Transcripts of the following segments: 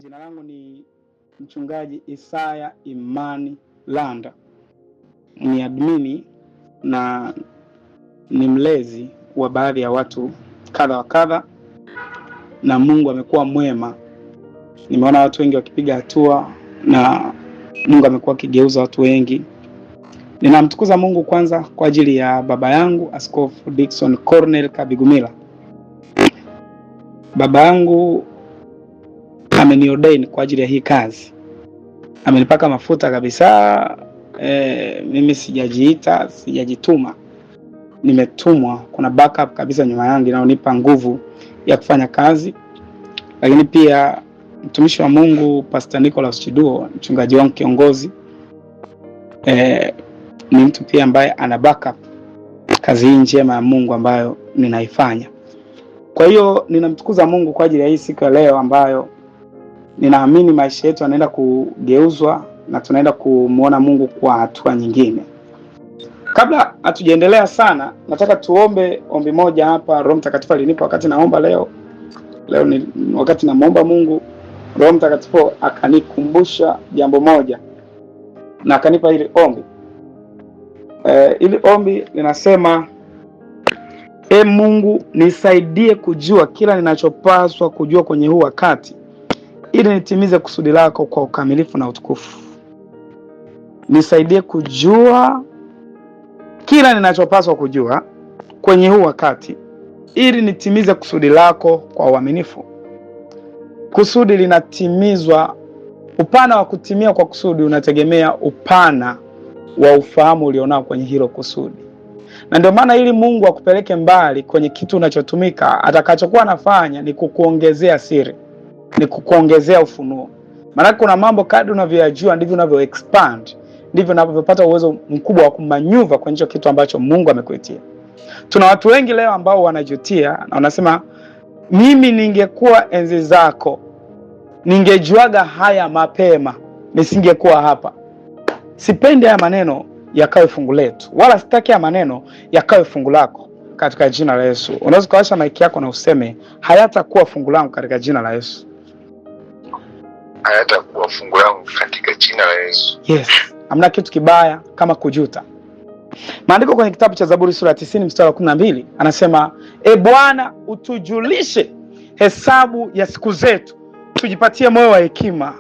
Jina langu ni mchungaji Isaya Imani Landa. Ni admini na ni mlezi wa baadhi ya watu kadha wa kadha, na Mungu amekuwa mwema. Nimeona watu wengi wakipiga hatua na Mungu amekuwa akigeuza watu wengi. Ninamtukuza Mungu kwanza kwa ajili ya baba yangu Askofu Dickson Cornel Kabigumila. Baba yangu ameniordain kwa ajili ya hii kazi. Amenipaka mafuta kabisa. Mimi sijajiita, sijajituma. Nimetumwa. Kuna backup kabisa nyuma yangu inaonipa nguvu ya kufanya kazi. Lakini pia mtumishi wa Mungu Pastor Nicholas Chiduo, mchungaji wangu kiongozi, ni mtu pia ambaye ana backup kazi hii njema ya Mungu ambayo ninaifanya. Kwa hiyo ninamtukuza Mungu kwa ajili ya hii siku ya leo ambayo ninaamini maisha yetu yanaenda kugeuzwa na tunaenda kumuona Mungu kwa hatua nyingine. Kabla hatujaendelea sana, nataka tuombe ombi moja hapa. Roho Mtakatifu alinipa wakati naomba leo ni wakati namuomba Mungu, Roho Mtakatifu akanikumbusha jambo moja na akanipa hili ombi. Hili ombi linasema: Mungu, nisaidie kujua kila ninachopaswa kujua kwenye huu wakati, ili nitimize kusudi lako kwa ukamilifu na utukufu. Nisaidie kujua kila ninachopaswa kujua kwenye huu wakati, ili nitimize kusudi lako kwa uaminifu. Kusudi linatimizwa, upana wa kutimia kwa kusudi unategemea upana wa ufahamu ulionao kwenye hilo kusudi. Na ndio maana ili Mungu akupeleke mbali kwenye kitu unachotumika, atakachokuwa anafanya ni kukuongezea siri, ni kukuongezea ufunuo. Maana kuna mambo kadri unavyojua ndivyo unavyo expand, ndivyo unavyopata uwezo mkubwa wa kumanyuva kwenye hicho kitu ambacho Mungu amekuitia. Tuna watu wengi leo ambao wanajutia na wanasema, mimi ningekuwa enzi zako, ningejuaga haya mapema, nisingekuwa hapa. Sipendi haya maneno yakawe fungu letu, wala sitaki haya maneno yakawe fungu lako katika jina la Yesu. Unaweza kuwasha mic yako na useme, hayatakuwa fungu langu katika jina la Yesu. Hayatakuwa fungu langu katika jina la Yesu. Yes. Hamna kitu kibaya kama kujuta. Maandiko kwenye kitabu cha Zaburi sura 90 mstari wa 12 anasema, Bwana utujulishe hesabu ya siku zetu, tujipatie moyo wa hekima.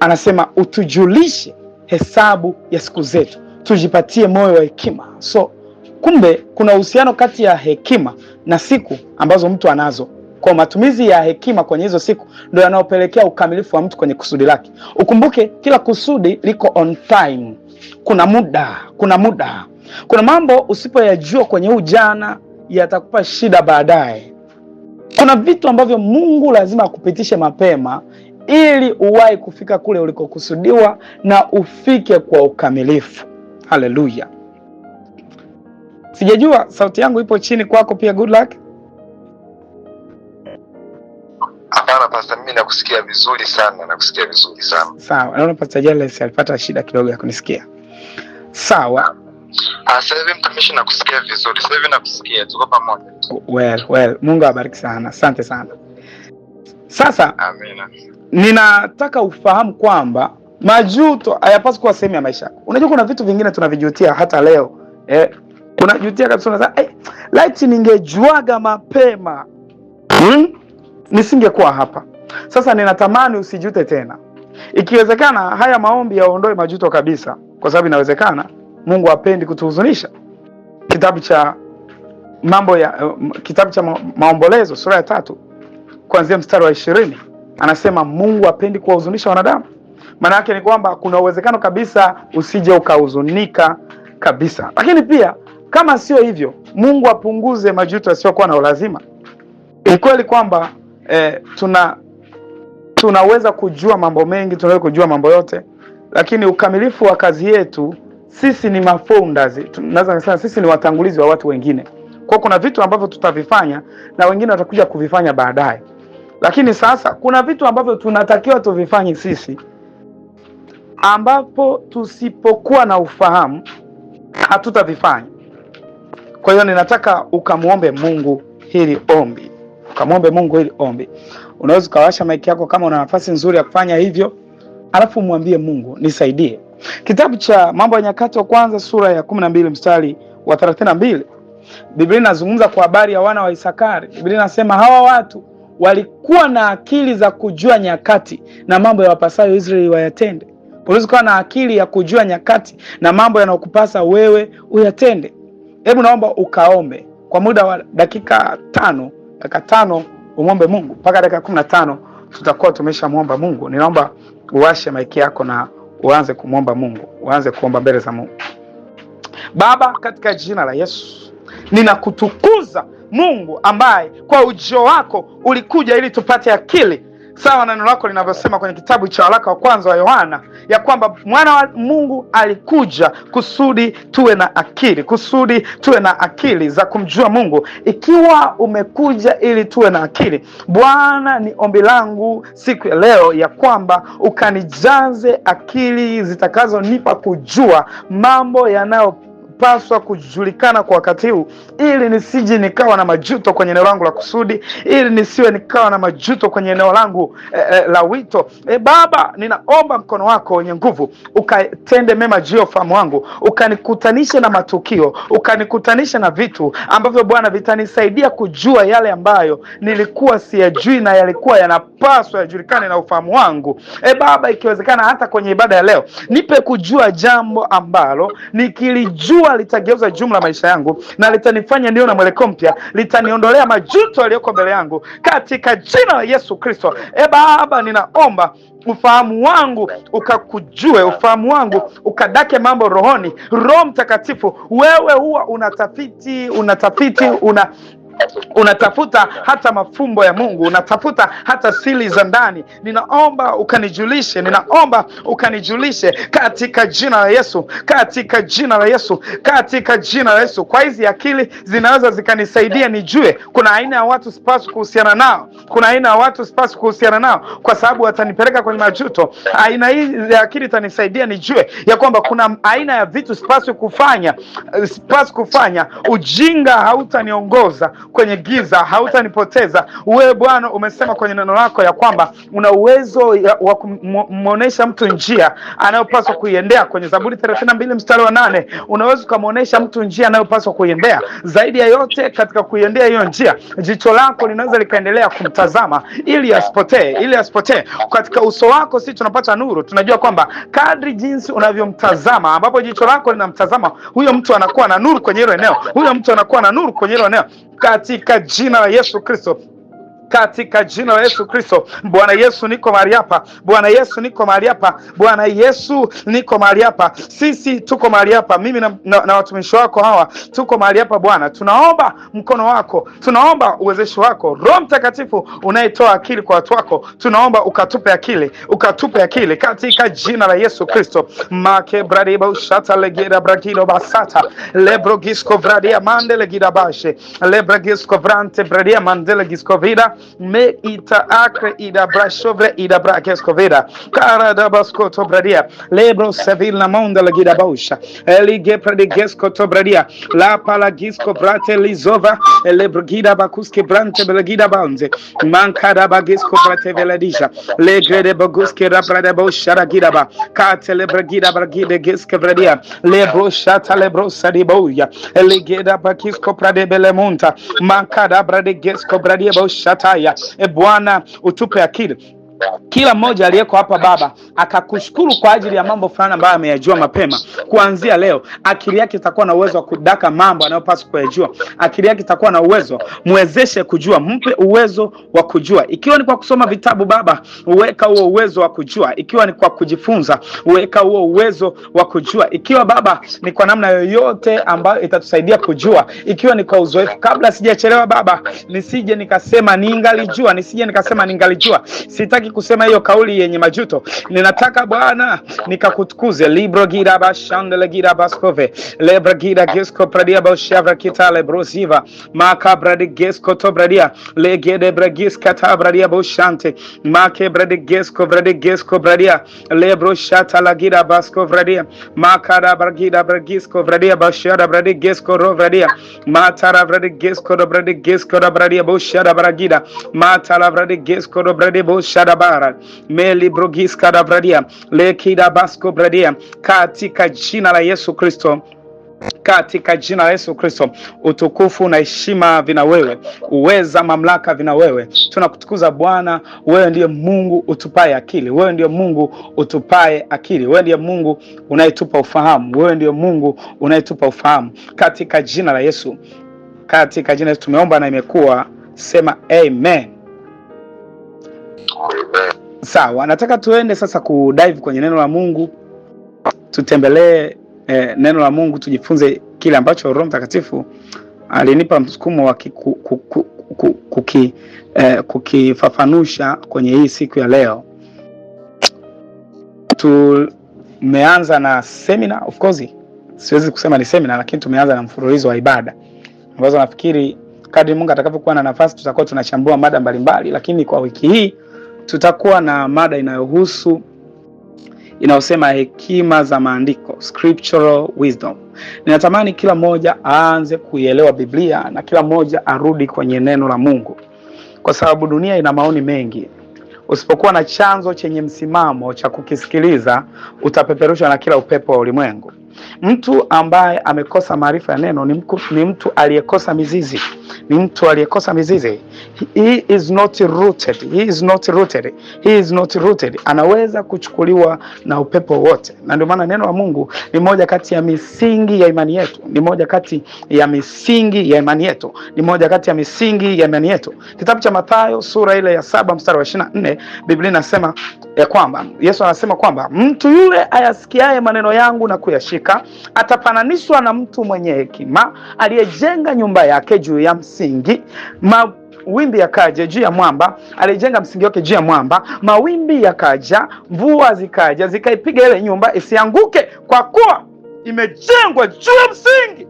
Anasema utujulishe hesabu ya siku zetu, tujipatie moyo wa hekima. So kumbe kuna uhusiano kati ya hekima na siku ambazo mtu anazo. Kwa matumizi ya hekima kwenye hizo siku ndio yanayopelekea ukamilifu wa mtu kwenye kusudi lake. Ukumbuke kila kusudi liko on time. Kuna muda. Kuna mambo usipoyajua kwenye ujana yatakupa shida baadaye. Kuna vitu ambavyo Mungu lazima akupitishe mapema ili uwahi kufika kule ulikokusudiwa na ufike kwa ukamilifu. Haleluya. Sijajua sauti yangu ipo chini kwako pia. Good luck. Hapana Pastor, mimi nakusikia vizuri sana, Sawa, naona Pastor Jales alipata shida kidogo ya kunisikia. Sawa. Sasa hivi mtumishi nakusikia vizuri. Sasa hivi nakusikia, tuko pamoja. Well, Mungu awabariki sana. Asante sana. Sasa, amina. Ninataka ufahamu kwamba majuto hayapaswi kuwa sehemu ya maisha yako. Unajua kuna vitu vingine tunavijutia hata leo. Unajutia kabisa, unasema light ningejuaga mapema, nisingekuwa hapa. Sasa ninatamani usijute tena. Ikiwezekana haya maombi yaondoe majuto kabisa, kwa sababu inawezekana Mungu hapendi kutuhuzunisha. Kitabu cha Maombolezo sura ya 3 kuanzia mstari wa 20 anasema Mungu hapendi kuwahuzunisha wanadamu. Maana yake ni kwamba kuna uwezekano kabisa usije ukahuzunika kabisa. Lakini pia kama sio hivyo, Mungu apunguze majuto yasiyokuwa na lazima. Ni kweli kwamba tunaweza kujua mambo mengi, tunaweza kujua mambo yote, lakini ukamilifu wa kazi yetu, sisi ni mafounders. Tunaweza kusema sisi ni watangulizi wa watu wengine. Kwa kuna vitu ambavyo tutavifanya na wengine watakuja kuvifanya baadaye. Lakini sasa kuna vitu ambavyo tunatakiwa tuvifanye sisi, ambapo tusipokuwa na ufahamu hatutavifanya. Kwa hiyo ninataka ukamuombe Mungu hili ombi. tukamwombe Mungu ili ombi. Unaweza ukawasha maiki yako kama una nafasi nzuri ya kufanya hivyo, alafu mwambie Mungu, nisaidie. Kitabu cha Mambo ya Nyakati wa Kwanza sura ya 12 mstari wa 32, Biblia inazungumza kwa habari ya wana wa Isakari. Biblia inasema hawa watu walikuwa na akili za kujua nyakati na mambo ya wapasayo Israeli wayatende. Unaweza kuwa na akili ya kujua nyakati na mambo yanayokupasa wewe uyatende. Hebu naomba ukaombe kwa muda wa dakika 5 umwombe Mungu mpaka dakika 15 tutakuwa tumeshamwomba Mungu. Ninaomba uwashe maiki yako na uanze kumwomba Mungu, uanze kuomba mbele za Mungu. Baba, katika jina la Yesu ninakutukuza Mungu ambaye kwa ujio wako ulikuja ili tupate akili, sawa na neno lako linavyosema kwenye kitabu cha waraka wa kwanza wa Yohana ya kwamba mwana wa Mungu alikuja kusudi tuwe na akili, kusudi tuwe na akili za kumjua Mungu. Ikiwa umekuja ili tuwe na akili, Bwana, ni ombi langu siku ya leo ya kwamba ukanijaze akili zitakazonipa kujua mambo yanayopaswa kujulikana kwa wakati huu, ili nisije nikawa na majuto kwenye eneo langu la kusudi, ili nisiwe nikawa na majuto kwenye eneo langu la wito. Baba, ninaomba mkono wako wenye nguvu ukatende mema juu ya ufahamu wangu, ukanikutanishe na matukio, ukanikutanishe na vitu ambavyo Bwana vitanisaidia kujua yale ambayo nilikuwa siyajui na yalikuwa yanapaswa yajulikane na ufahamu wangu. Baba, ikiwezekana hata kwenye ibada ya leo nipe kujua jambo ambalo nikilijua litageuza jumla maisha yangu na litanifanya nione mwelekeo mpya, litaniondolea majuto yaliyoko mbele yangu katika jina la Yesu Kristo. Baba, ninaomba ufahamu wangu ukakujue, ufahamu wangu ukadake mambo rohoni. Roho Mtakatifu, wewe huwa unatafuta hata mafumbo ya Mungu, unatafuta hata siri za ndani. Ninaomba ukanijulishe katika jina la Yesu, katika jina la Yesu, katika jina la Yesu. Kwa hizi akili zinaweza zikanisaidia nijue kuna aina ya watu sipaswi kuhusiana nao, kuna aina ya watu sipaswi kuhusiana nao kwa sababu watanipeleka kwenye majuto. Aina hii ya akili itanisaidia nijue ya kwamba kuna aina ya vitu sipaswi kufanya. Ujinga hautaniongoza kwenye giza, hautanipoteza. Wewe Bwana umesema kwenye neno lako ya kwamba una uwezo wa kumuonesha mtu njia anayopaswa kuiendea. Kwenye Zaburi 32 mstari wa 8 unaweza kumuonesha mtu njia anayopaswa kuiendea. Zaidi ya yote, katika kuiendea hiyo njia, jicho lako linaweza likaendelea kumtazama ili asipotee. Katika uso wako sisi tunapata nuru. Tunajua kwamba kadri jinsi unavyomtazama, ambapo jicho lako linamtazama huyo mtu, anakuwa na nuru kwenye hilo eneo, huyo mtu anakuwa na nuru kwenye hilo eneo, katika jina la Yesu Kristo. Katika jina la Yesu Kristo. Bwana Yesu, niko mahali hapa. Bwana Yesu, niko mahali hapa. Bwana Yesu, niko mahali hapa. Sisi tuko mahali hapa, mimi na watumishi wako hawa tuko mahali hapa. Bwana, tunaomba mkono wako, tunaomba uwezesho wako. Roho Mtakatifu unayetoa akili kwa watu wako, tunaomba ukatupe akili katika jina la Yesu Kristo. Make bradiba ushata legera bragilo basata lebrogisko vradia mandele gidabashe lebrogisko vrante bradia mandele giskovida me ita acre ida brashovre ida brakeskovida cara da bascoto bradia lebro sevil na monda la gida bausha elige predigesco to bradia la palagisco brate lizova lebrogida bakuske brante belagida banze mankada bagisco brate veladisha legrede baguske rabrada baushara gida ba kate lebrogida bragide geske bradia lebro shata lebro sadiboya eligeda bakisco prade belemonta mankada brade gesco bradia baushata. Bwana, utupe akili. Kila mmoja aliyeko hapa Baba akakushukuru kwa ajili ya mambo fulani ambayo ameyajua mapema. Kuanzia leo akili yake itakuwa na uwezo wa kudaka mambo anayopaswa kuyajua. Akili yake itakuwa na uwezo, muwezeshe kujua, mpe uwezo wa kujua. Ikiwa ni kwa kusoma vitabu Baba, uweka huo uwezo wa kujua. Ikiwa ni kwa kujifunza, uweka huo uwezo wa kujua. Ikiwa Baba ni kwa namna yoyote ambayo itatusaidia kujua, ikiwa ni kwa uzoefu, kabla sijachelewa Baba, nisije nikasema ningalijua. Sitaki sitaki kusema hiyo kauli yenye majuto. Ninataka Bwana nikakutukuze. Libro gira bashandele gira baskove lebra gira gesko pradia boshavra kitale brosiva makabra de gesko tobradia legede bragis katabradia boshante makebra de gesko bradia lebro shata la gira basko vradia makara bragida bragisko vradia bashara brade gesko rovradia matara brade gesko brade gesko bradia boshara bragida matara brade gesko brade boshara bara meli brogiska da bradia lekida basko bradia katika jina la Yesu Kristo. Katika jina la Yesu Kristo, utukufu na heshima vina wewe, uweza mamlaka vina wewe. Tunakutukuza Bwana, wewe ndiye Mungu utupaye akili, wewe ndiye Mungu utupaye akili, wewe ndiye Mungu unayetupa ufahamu, wewe ndiye Mungu unayetupa ufahamu. Katika jina la Yesu, katika jina la Yesu tumeomba na imekuwa. Sema amen. Sawa, nataka tuende sasa kudive kwenye neno la Mungu. Tutembelee neno la Mungu, tujifunze kile ambacho Roho Mtakatifu alinipa msukumo wa kukifafanusha kwenye hii siku ya leo. Tumeanza na seminar, of course siwezi kusema ni seminar, lakini tumeanza na mfululizo wa ibada ambazo nafikiri kadri Mungu atakavyokuwa na nafasi tutakuwa tunachambua mada mbalimbali, lakini kwa wiki hii tutakuwa na mada inayosema hekima za maandiko, scriptural wisdom. Ninatamani kila mmoja aanze kuielewa Biblia na kila mmoja arudi kwenye neno la Mungu, kwa sababu dunia ina maoni mengi. Usipokuwa na chanzo chenye msimamo cha kukisikiliza, utapeperushwa na kila upepo wa ulimwengu. Mtu ambaye amekosa maarifa ya neno ni mtu aliyekosa mizizi. Ni mtu aliyekosa mizizi. He is not rooted. He is not rooted. He is not rooted. Anaweza kuchukuliwa na upepo wote. Na ndio maana neno la Mungu ni moja kati ya misingi ya imani yetu. Ni moja kati ya misingi ya imani yetu. Ni moja kati ya misingi ya imani yetu. Kitabu cha Mathayo sura ile ya 7 mstari wa 24, Biblia inasema ya kwamba Yesu anasema kwamba mtu yule ayasikiaye maneno yangu na kuyashika atafananishwa na mtu mwenye hekima aliyejenga nyumba yake juu ya msingi. Mawimbi yakaja juu ya mwamba. Alijenga msingi wake juu ya mwamba, mawimbi yakaja, mvua zikaja, zikaipiga ile nyumba isianguke, kwa kuwa imejengwa juu ya msingi.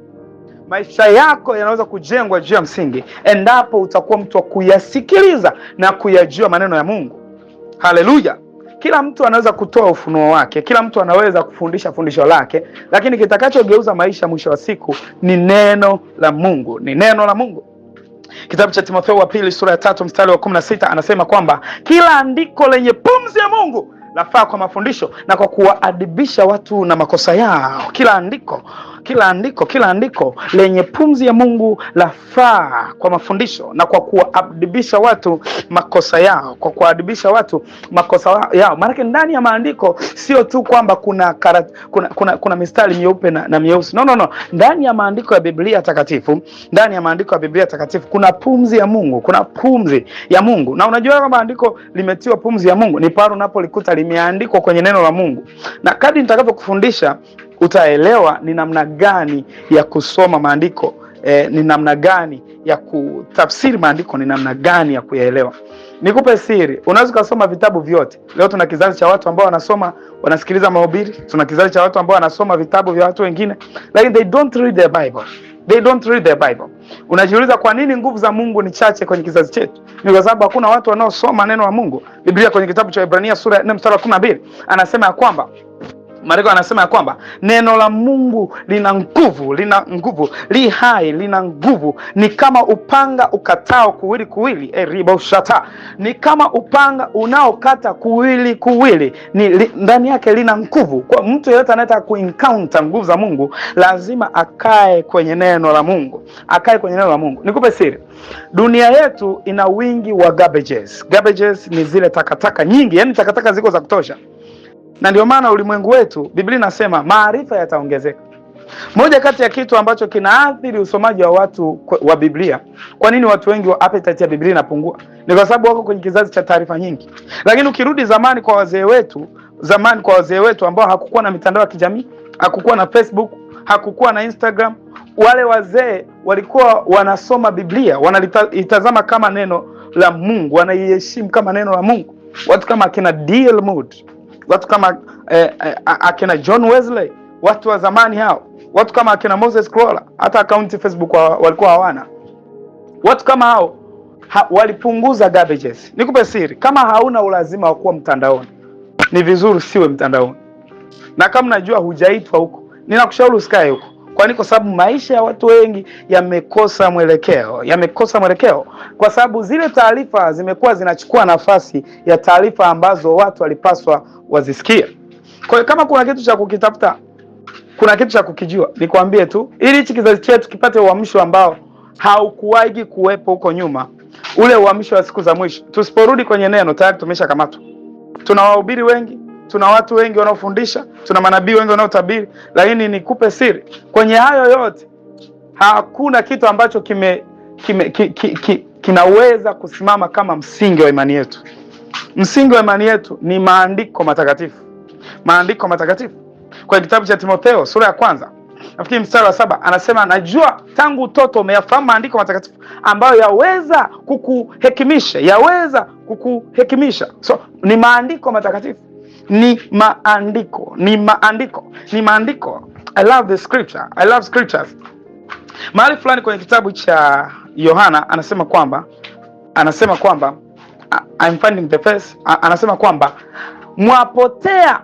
Maisha yako yanaweza kujengwa juu ya msingi endapo utakuwa mtu wa kuyasikiliza na kuyajua maneno ya Mungu. Haleluya. Kila mtu anaweza kutoa ufunuo wake, kila mtu anaweza kufundisha fundisho lake, lakini kitakachogeuza maisha mwisho wa siku ni neno la Mungu. Ni neno la Mungu. Kitabu cha Timotheo wa pili sura ya 3 mstari wa 16 anasema kwamba kila andiko lenye pumzi ya Mungu lafaa kwa mafundisho na kwa kuwaadibisha watu na makosa yao. Kila andiko lenye pumzi ya Mungu lafaa kwa mafundisho na kwa kuwaadibisha watu makosa yao. Kwa kuwaadibisha watu makosa yao. Maana ndani ya maandiko sio tu kwamba kuna mistari myeupe na myeusi. No. Ndani ya maandiko ya Biblia takatifu, kuna pumzi ya Mungu, kuna pumzi ya Mungu. Na unajua kama andiko limetiwa pumzi ya Mungu ni pale unapolikuta limeandikwa kwenye neno la Mungu. Na kadri nitakavyokufundisha utaelewa ni namna gani ya kusoma maandiko, ni namna gani ya kutafsiri maandiko, ni namna gani ya kuyaelewa. Nikupe siri, unaweza kusoma vitabu vyote. Leo tuna kizazi cha watu ambao wanasikiliza mahubiri, tuna kizazi cha watu ambao wanasoma vitabu vya watu wengine, lakini they don't read the Bible. They don't read the Bible. Unajiuliza kwa nini nguvu za Mungu ni chache kwenye kizazi chetu? Ni kwa sababu hakuna watu wanaosoma neno la Mungu. Biblia kwenye kitabu cha Ibrania sura ya 4 mstari wa 12 anasema ya kwamba Mariko anasema ya kwamba neno la Mungu lina nguvu, li hai, lina nguvu, ni kama upanga ukatao kuwili, riboshata, ni kama upanga unaokata kuwili, ndani yake lina nguvu. Kwa mtu yeyote anayetaka kuencounter nguvu za Mungu lazima akae kwenye neno la Mungu, Nikupe siri, dunia yetu ina wingi wa garbages ni zile takataka nyingi, yani takataka ziko za kutosha. Na ndio maana ulimwengu wetu, Biblia inasema maarifa yataongezeka. Moja kati ya kitu ambacho kinaathiri usomaji wa watu wa Biblia, kwa nini watu wengi wa appetite ya Biblia inapungua? Ni kwa sababu wako kwenye kizazi cha taarifa nyingi. Lakini ukirudi zamani kwa wazee wetu ambao hakukuwa na mitandao ya kijamii, hakukuwa na Facebook, hakukuwa na Instagram, wale wazee walikuwa wanasoma Biblia, wanalitazama kama neno la Mungu, wanaiheshimu kama neno la Mungu. watu kama akina D.L. Moody, watu kama akina John Wesley, watu wa zamani hao, watu kama akina Moses Krola, hata akaunti Facebook walikuwa hawana. Watu kama hao walipunguza garbages. Nikupe siri, kama hauna ulazima wa kuwa mtandaoni, ni vizuri siwe mtandaoni. Na kama najua hujaitwa huko, ninakushauri usikae huko. Kwani kwa sababu maisha ya watu wengi yamekosa mwelekeo, kwa sababu zile taarifa zimekuwa zinachukua nafasi ya taarifa ambazo watu walipaswa wazisikie. Kwa hiyo kama kuna kitu cha kukitafuta, kuna kitu cha kukijua, nikwambie tu, ili hichi kizazi chetu kipate uamsho ambao haukuwahi kuwepo huko nyuma, ule uamsho wa siku za mwisho. Tusiporudi kwenye neno, tayari tumeshakamatwa. Tuna wahubiri wengi, tuna watu wengi wanaofundisha, tuna manabii wengi wanaotabiri, lakini nikupe siri, kwenye hayo yote hakuna kitu ambacho kinaweza kusimama kama msingi wa imani yetu. Msingi wa imani yetu ni maandiko matakatifu. Maandiko matakatifu. Kwa kitabu cha Timotheo sura ya 1, nafikiri mstari wa 7, anasema najua tangu utoto umeyafahamu maandiko matakatifu ambayo yaweza kukuhekimisha. So ni maandiko matakatifu. Ni maandiko. I love the scripture. I love scriptures. Mahali fulani kwenye kitabu cha Yohana anasema kwamba I'm finding the verse, anasema kwamba mwapotea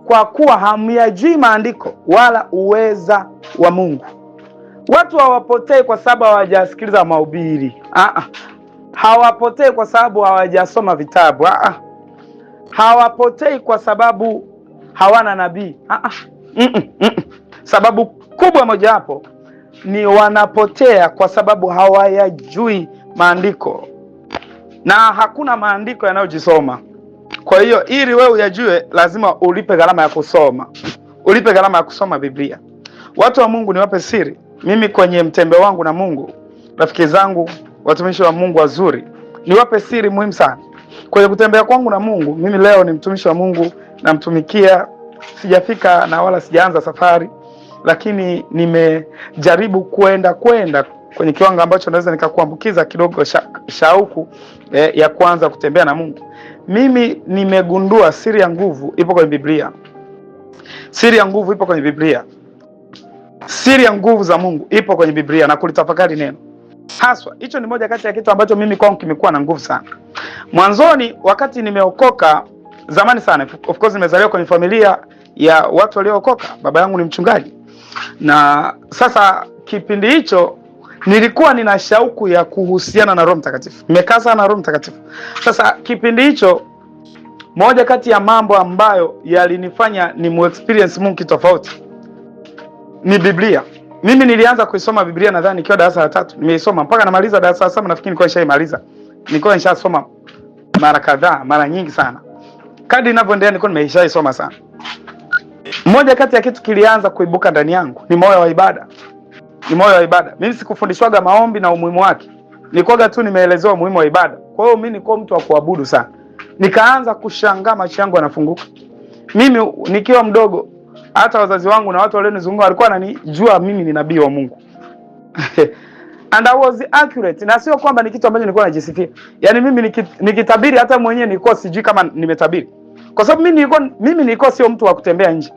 kwa kuwa hamyajui maandiko wala uweza wa Mungu. Watu hawapotei kwa sababu hawajasikiliza mahubiri. Hawapotei kwa sababu hawajasoma vitabu. Hawapotei kwa sababu hawana nabii. Sababu kubwa moja hapo ni wanapotea kwa sababu hawayajui maandiko, na hakuna maandiko yanayojisoma. Kwa hiyo ili wewe uyajue, lazima ulipe gharama ya kusoma. Ulipe gharama ya kusoma Biblia. Watu wa Mungu, niwape siri, mimi kwenye mtembe wangu na Mungu, rafiki zangu, watumishi wa Mungu wazuri, niwape siri muhimu sana. Kwenye kutembea kwangu na Mungu, mimi leo ni mtumishi wa Mungu, namtumikia, sijafika na wala sijaanza safari, lakini nimejaribu kwenda kwenye kiwango ambacho naweza nikakuambukiza kidogo shauku ya kuanza kutembea na Mungu. Mimi nimegundua siri ya nguvu ipo kwenye Biblia. Siri ya nguvu ipo kwenye Biblia. Siri ya nguvu za Mungu ipo kwenye Biblia na kulitafakari neno. Haswa, hicho ni moja kati ya kitu ambacho mimi kwangu kimekuwa na nguvu sana. Mwanzoni wakati nimeokoka zamani sana, of course nimezaliwa kwenye familia ya watu waliookoka. Baba yangu ni mchungaji. Na sasa kipindi hicho nilikuwa nina shauku ya kuhusiana na Roho Mtakatifu. Nimekaa sana na Roho Mtakatifu. Sasa kipindi hicho, moja kati ya mambo ambayo yalinifanya ni mu-experience Mungu tofauti ni Biblia. Mimi nilianza kuisoma Biblia nadhani nikiwa darasa la 3. Nimeisoma mpaka namaliza darasa la 7, nafikiri nilikuwa nishaimaliza. Nilikuwa nishasoma mara kadhaa, mara nyingi sana. Kadri ninavyoendelea nilikuwa nimeshaisoma sana. Moja kati ya kitu kilianza kuibuka ndani yangu ni moyo wa ibada. Mimi sikufundishwaga maombi na umuhimu wake. Nilikuwa tu nimeelezewa umuhimu wa ibada. Kwa hiyo mimi nilikuwa mtu wa kuabudu sana. Nikaanza kushangaa macho yangu yanafunguka. Mimi nikiwa mdogo, hata wazazi wangu na watu walionizunguka walikuwa wananijua mimi ni nabii wa Mungu. And I was accurate. Na sio kwamba ni kitu ambacho nilikuwa najisifia. Yaani mimi nikitabiri hata mwenyewe nilikuwa sijui kama nimetabiri. Kwa sababu mimi nilikuwa sio mtu wa kutembea nje.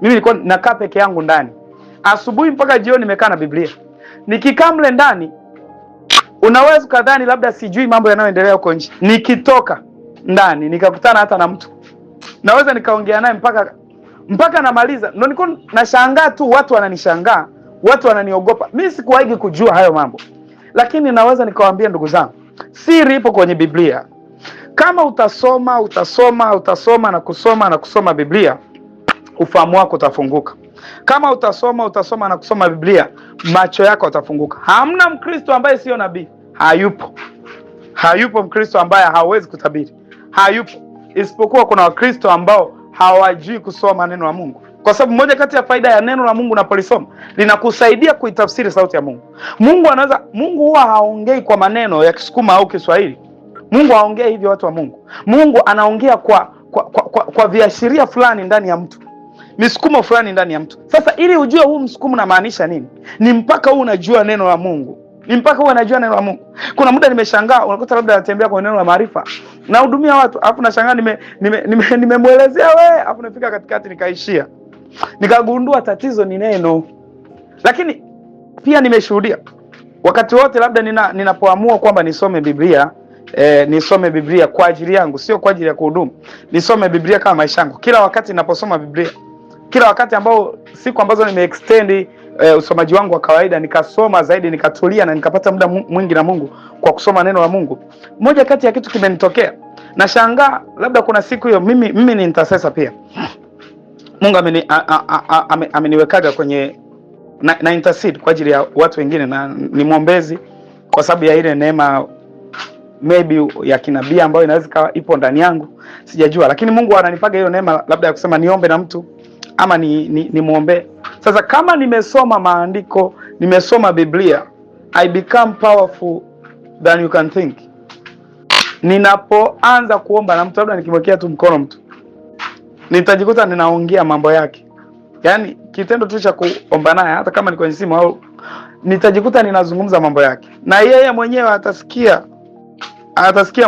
Mimi nilikuwa nakaa peke yangu ndani. Asubuhi mpaka jioni nimekaa na Biblia. Nikikaa mle ndani, unaweza kadhani labda sijui mambo yanayoendelea huko nje. Nikitoka ndani nikakutana hata na mtu, naweza nikaongea naye mpaka namaliza. Ndio niko nashangaa tu, watu wananishangaa, watu wananiogopa. Mimi sikuwahi kujua hayo mambo. Lakini naweza nikawaambia ndugu zangu, siri ipo kwenye Biblia. Kama utasoma na kusoma Biblia, ufahamu wako utafunguka. Kama utasoma na kusoma Biblia, macho yako yatafunguka. Hamna Mkristo ambaye sio nabii. Hayupo Mkristo ambaye hawezi kutabiri. Hayupo. Isipokuwa kuna Wakristo ambao hawajui kusoma neno la Mungu. Kwa sababu moja kati ya faida ya neno la Mungu unapolisoma, linakusaidia kuitafsiri sauti ya Mungu. Mungu huwa haongei kwa maneno ya Kisukuma au Kiswahili. Mungu haongei hivyo, watu wa Mungu. Mungu anaongea kwa viashiria fulani ndani ya mtu. Misukumo fulani ndani ya mtu. Sasa ili ujue huu msukumo unamaanisha nini, ni mpaka huu unajua neno la Mungu. Kuna muda nimeshangaa, unakuta labda anatembea kwa neno la maarifa, nahudumia watu, alafu nashangaa nimemuelezea wewe, alafu nafika katikati nikaishia, nikagundua tatizo ni neno. Lakini pia nimeshuhudia wakati wote, labda ninapoamua kwamba nisome Biblia, nisome Biblia kwa ajili yangu, sio kwa ajili ya kuhudumu. Nisome Biblia kama maisha yangu. Kila wakati ninaposoma Biblia, kila wakati ambao siku ambazo nimeextend usomaji wangu wa kawaida, nikasoma zaidi, nikatulia na nikapata muda mwingi na Mungu kwa kusoma neno la Mungu, moja kati ya kitu kimenitokea. Nashangaa labda kuna siku hiyo mimi ni intercessor pia. Mungu ameniwekaga kwenye na intercede kwa ajili ya watu wengine, na ni mwombezi kwa sababu ya ile neema maybe ya kinabii ambayo inaweza kawa ipo ndani yangu, sijajua. Lakini Mungu ananipaga hiyo neema labda ya kusema niombe na mtu ama ni muombe. Sasa kama nimesoma maandiko, nimesoma Biblia, I become powerful than you can think. Ninapoanza kuomba na mtu, labda nikimwekea tu mkono mtu, nitajikuta ninaongea mambo yake. Yaani kitendo tu cha kuomba naye, hata kama ni kwenye simu, au nitajikuta ninazungumza mambo yake, na yeye mwenyewe atasikia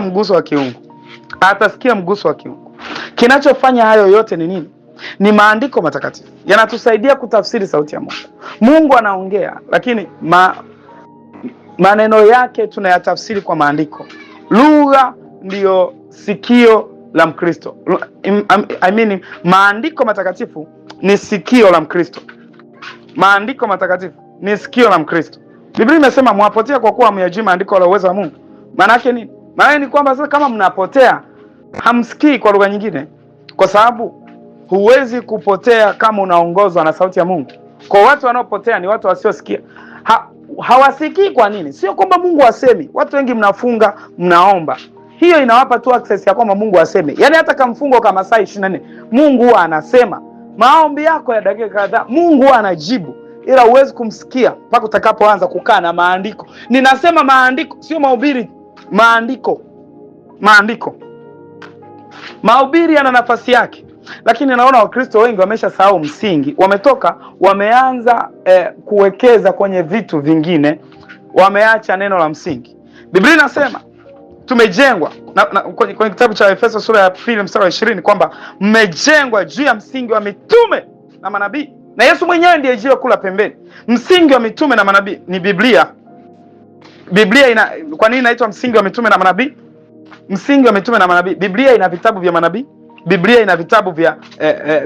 mguso wa kiungu. Atasikia mguso wa kiungu. Kinachofanya hayo yote ni nini? Ni maandiko matakatifu. Yanatusaidia kutafsiri sauti ya Mungu. Mungu anaongea, lakini maneno yake tunayatafsiri kwa maandiko. Lugha ndiyo sikio la Mkristo. Maandiko matakatifu ni sikio la Mkristo. Maandiko matakatifu ni sikio la Mkristo. Biblia imesema mwapotea kwa kuwa hamyajui maandiko wala uwezo wa Mungu. Maana yake nini? Maana yake ni kwamba sasa kama mnapotea, hamsikii kwa lugha nyingine, kwa sababu huwezi kupotea kama unaongozwa na sauti ya Mungu. Kwa watu wanaopotea ni watu wasiosikia. Hawasikii kwa nini? Sio kwamba Mungu asemi. Watu wengi mnafunga, mnaomba. Hiyo inawapa tu access ya kwamba Mungu aseme. Yaani hata kama mfungo kama masaa 24, Mungu huwa anasema. Maombi yako ya dakika kadhaa, Mungu huwa anajibu. Ila huwezi kumsikia mpaka utakapoanza kukaa na maandiko. Ninasema maandiko, sio mahubiri. Maandiko. Mahubiri yana nafasi yake. Lakini naona Wakristo wengi wameshasahau msingi. Wametoka, wameanza kuwekeza kwenye vitu vingine. Wameacha neno la msingi. Biblia inasema tumejengwa kwenye kitabu cha Efeso sura ya 2 mstari wa 20 kwamba mmejengwa juu ya msingi wa mitume na manabii. Na Yesu mwenyewe ndiye jiwe kula pembeni. Msingi wa mitume na manabii ni Biblia. Kwa nini inaitwa msingi wa mitume na manabii? Msingi wa mitume na manabii. Biblia ina vitabu vya manabii. Biblia ina vitabu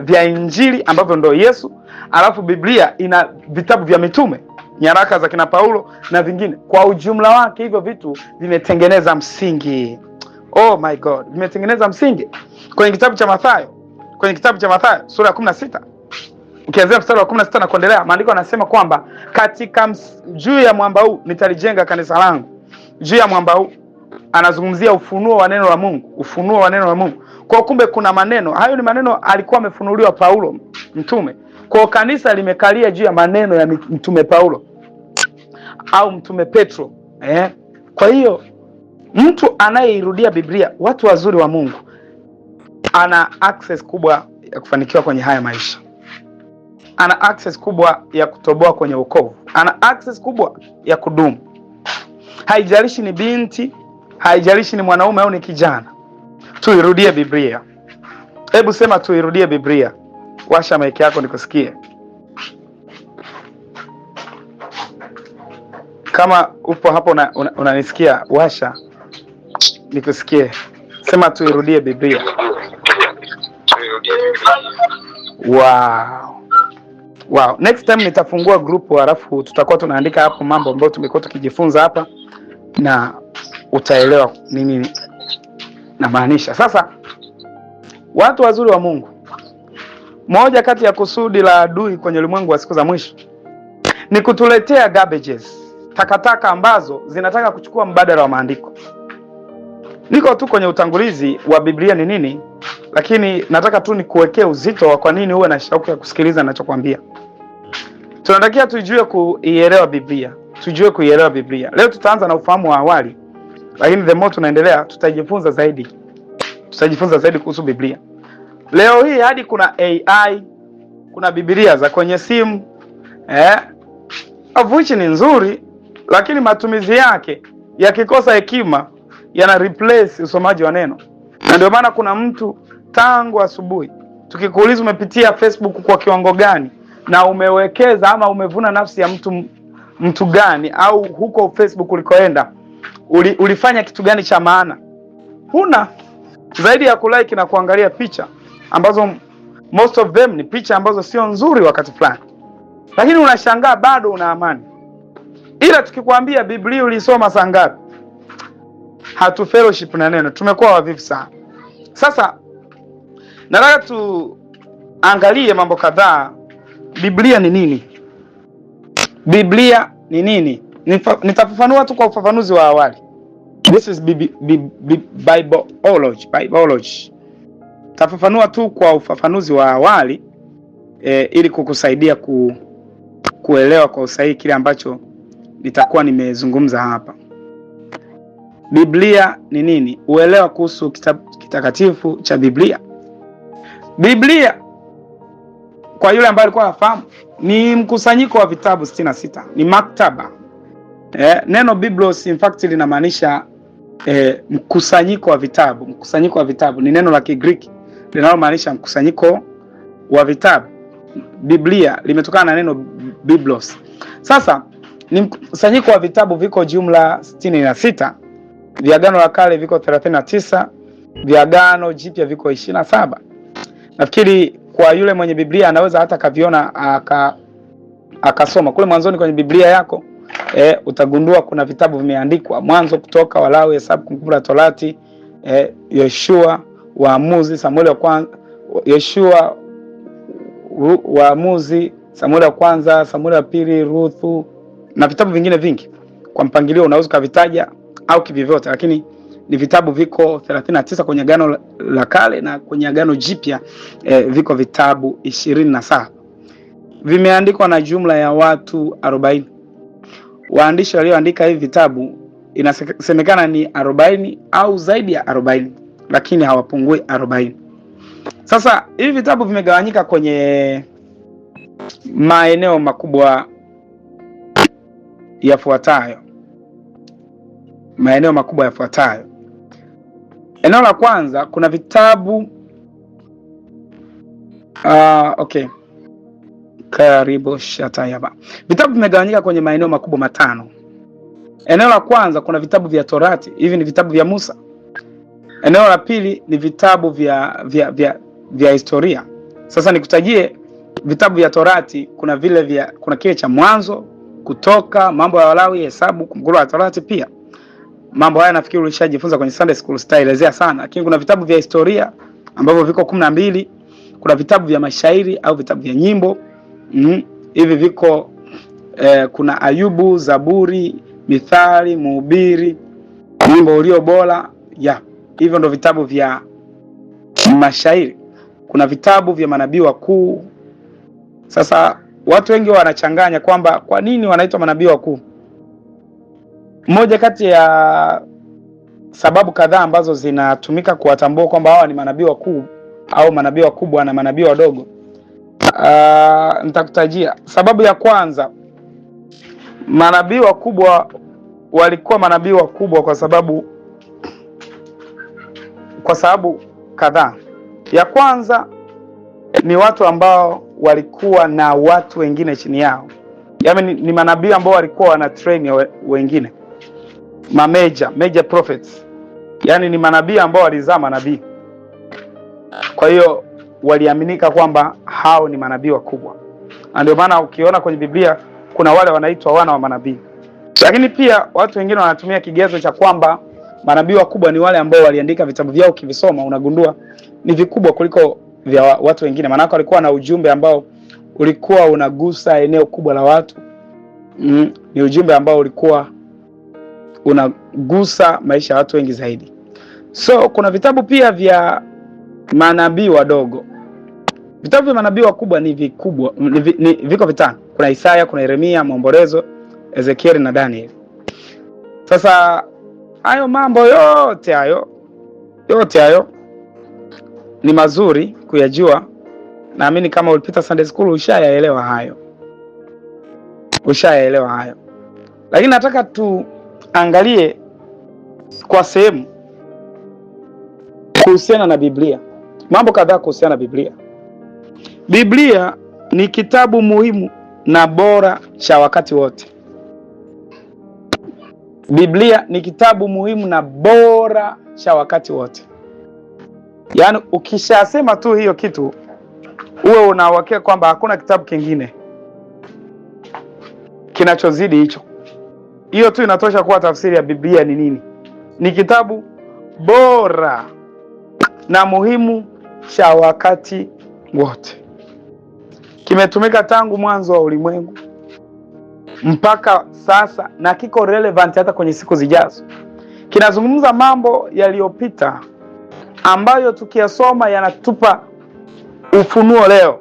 vya Injili ambavyo ndio Yesu. Alafu Biblia ina vitabu vya mitume, nyaraka za kina Paulo na vingine. Kwa ujumla wake hivyo vitu vimetengeneza msingi. Oh my God, vimetengeneza msingi. Kwenye kitabu cha Mathayo, sura ya 16, ukianzia mstari wa 16 na kuendelea, maandiko yanasema kwamba katika juu ya mwamba huu nitalijenga kanisa langu. Juu ya mwamba huu anazungumzia ufunuo wa neno la Mungu. Kwa kumbe kuna maneno, hayo ni maneno alikuwa amefunuliwa Paulo mtume. Kwa kanisa limekalia juu ya maneno ya mtume Paulo au mtume Petro. Kwa hiyo mtu anayeirudia Biblia, watu wazuri wa Mungu, ana access kubwa ya kufanikiwa kwenye haya maisha. Ana access kubwa ya kutoboa kwenye wokovu. Ana access kubwa ya kudumu. Haijalishi ni binti, haijalishi ni mwanaume au ni kijana. Tuirudie Biblia. Hebu sema tuirudie Biblia. Washa mic yako nikusikie. Kama upo hapo unanisikia, washa nikusikie. Sema tuirudie Biblia. Wow. Next time nitafungua group, halafu tutakuwa tunaandika hapo mambo ambayo tumekuwa tukijifunza hapa na utaelewa nini na maanisha. Sasa watu wazuri wa Mungu, moja kati ya kusudi la adui kwenye ulimwengu wa siku za mwisho ni kutuletea garbages, takataka ambazo zinataka kuchukua mbadala wa maandiko. Niko tu kwenye utangulizi wa Biblia ni nini, lakini nataka tu nikuwekee uzito wa kwa nini uwe na shauku ya kusikiliza ninachokwambia. Tunatakiwa tujue kuielewa Biblia. Leo tutaanza na ufahamu wa awali, lakini the more tunaendelea tutajifunza zaidi kuhusu Biblia. Leo hii hadi kuna AI, kuna Biblia za kwenye simu, which ni nzuri, lakini matumizi yake yakikosa hekima yana replace usomaji wa neno. Na ndio maana kuna mtu tangu asubuhi tukikuuliza umepitia Facebook kwa kiwango gani na umewekeza ama umevuna nafsi ya mtu gani, au huko Facebook ulikoenda ulifanya kitu gani cha maana? Huna, zaidi ya kulike na kuangalia picha ambazo most of them ni picha ambazo sio nzuri wakati fulani, lakini unashangaa bado una amani. Ila tukikwambia Biblia ulisoma saa ngapi, hatu fellowship na neno, tumekuwa wavivu sana. Sasa nataka tuangalie mambo kadhaa. Biblia ni nini? Biblia ni nini? Nitafafanua tu kwa ufafanuzi wa awali. This is Bibleology. Tafafanua tu kwa ufafanuzi wa awali ili kukusaidia kuelewa kwa usahihi kile ambacho nitakuwa nimezungumza hapa. Biblia ni nini? Uelewa kuhusu kitabu kitakatifu cha Biblia. Biblia kwa yule ambaye alikuwa hafahamu ni mkusanyiko wa vitabu 66, ni maktaba. Neno Biblos in fact linamaanisha mkusanyiko wa vitabu. Mkusanyiko wa vitabu ni neno la Kigiriki linalomaanisha mkusanyiko wa vitabu. Biblia limetokana na neno Biblos. Sasa ni mkusanyiko wa vitabu, viko jumla 66. Vya Agano la Kale viko 39, vya Agano Jipya viko 27. Nafikiri kwa yule mwenye Biblia anaweza hata kaviona akasoma. Kule mwanzoni kwenye Biblia yako utagundua kuna vitabu vimeandikwa: Mwanzo, Kutoka, Walawi, Hesabu, Kumbukumbu la Torati, Yoshua, Waamuzi, Samueli wa kwanza, Yoshua, Waamuzi, Samueli wa kwanza, Samueli wa pili, Ruthu na vitabu vingine vingi. Kwa mpangilio unaweza kuvitaja au kivivyote, lakini ni vitabu viko 39 kwenye Agano la Kale, na kwenye Agano Jipya viko vitabu 27. Vimeandikwa na jumla ya watu 40. Waandishi walioandika hivi vitabu inasemekana ni 40 au zaidi ya 40, lakini hawapungui 40. Sasa hivi vitabu vimegawanyika kwenye maeneo makubwa yafuatayo. Eneo la kwanza kuna vitabu karibu shatayaba. Vitabu vimegawanyika kwenye maeneo makubwa matano. Eneo la kwanza kuna vitabu vya Torati, hivi ni vitabu vya Musa. Eneo la pili ni vitabu vya historia. Sasa nikutajie vitabu vya Torati, kuna kile cha Mwanzo, Kutoka, Mambo ya Walawi, Hesabu, Kumbukumbu la Torati pia. Mambo haya nafikiri ulishajifunza kwenye Sunday School, sitaelezea sana, lakini kuna vitabu vya historia ambavyo viko 12. Kuna vitabu vya mashairi au vitabu vya nyimbo. Hivi viko kuna Ayubu, Zaburi, Mithali, Mhubiri, Wimbo Ulio Bora. Hivyo ndio vitabu vya mashairi. Kuna vitabu vya manabii wakuu. Sasa watu wengi wanachanganya kwamba kwa nini wanaitwa manabii wakuu. Moja kati ya sababu kadhaa ambazo zinatumika kuwatambua kwamba hawa ni manabii wakuu au manabii wakubwa na manabii wadogo, nitakutajia. Sababu ya kwanza, manabii wakubwa walikuwa manabii wakubwa kwa sababu kadhaa. Ya kwanza ni watu ambao walikuwa na watu wengine chini yao. Yaani ni manabii ambao walikuwa wana train wengine. Major prophets. Yaani ni manabii ambao walizaa manabii. Kwa hiyo waliaminika kwamba hao ni manabii wakubwa. Ndio maana ukiona kwenye Biblia kuna wale wanaitwa wana wa manabii. Lakini pia watu wengine wanatumia kigezo cha kwamba manabii wakubwa ni wale ambao waliandika vitabu vyao, kivisoma unagundua ni vikubwa kuliko vya watu wengine. Maana walikuwa na ujumbe ambao ulikuwa unagusa eneo kubwa la watu. Ni ujumbe ambao ulikuwa unagusa maisha ya watu wengi zaidi. So kuna vitabu pia vya manabii wadogo. Vitabu vya manabii wakubwa ni vikubwa, viko 5. Kuna Isaya, kuna Yeremia, Maombolezo, Ezekieli na Danieli. Sasa hayo mambo yote hayo ni mazuri kuyajua. Naamini kama ulipita Sunday School ushayaelewa hayo. Lakini nataka tuangalie kwa sehemu kuhusiana na Biblia. Mambo kadhaa kuhusiana na Biblia. Biblia ni kitabu muhimu na bora cha wakati wote. Biblia ni kitabu muhimu na bora cha wakati wote. Yaani ukishasema tu hiyo kitu, uwe unawakea kwamba hakuna kitabu kingine kinachozidi hicho. Hiyo tu inatosha kuwa tafsiri ya Biblia ni nini. Ni kitabu bora na muhimu cha wakati wote. Kimetumika tangu mwanzo wa ulimwengu mpaka sasa na kiko relevant hata kwenye siku zijazo. Kinazungumza mambo yaliyopita ambayo tukiyasoma yanatupa ufunuo leo.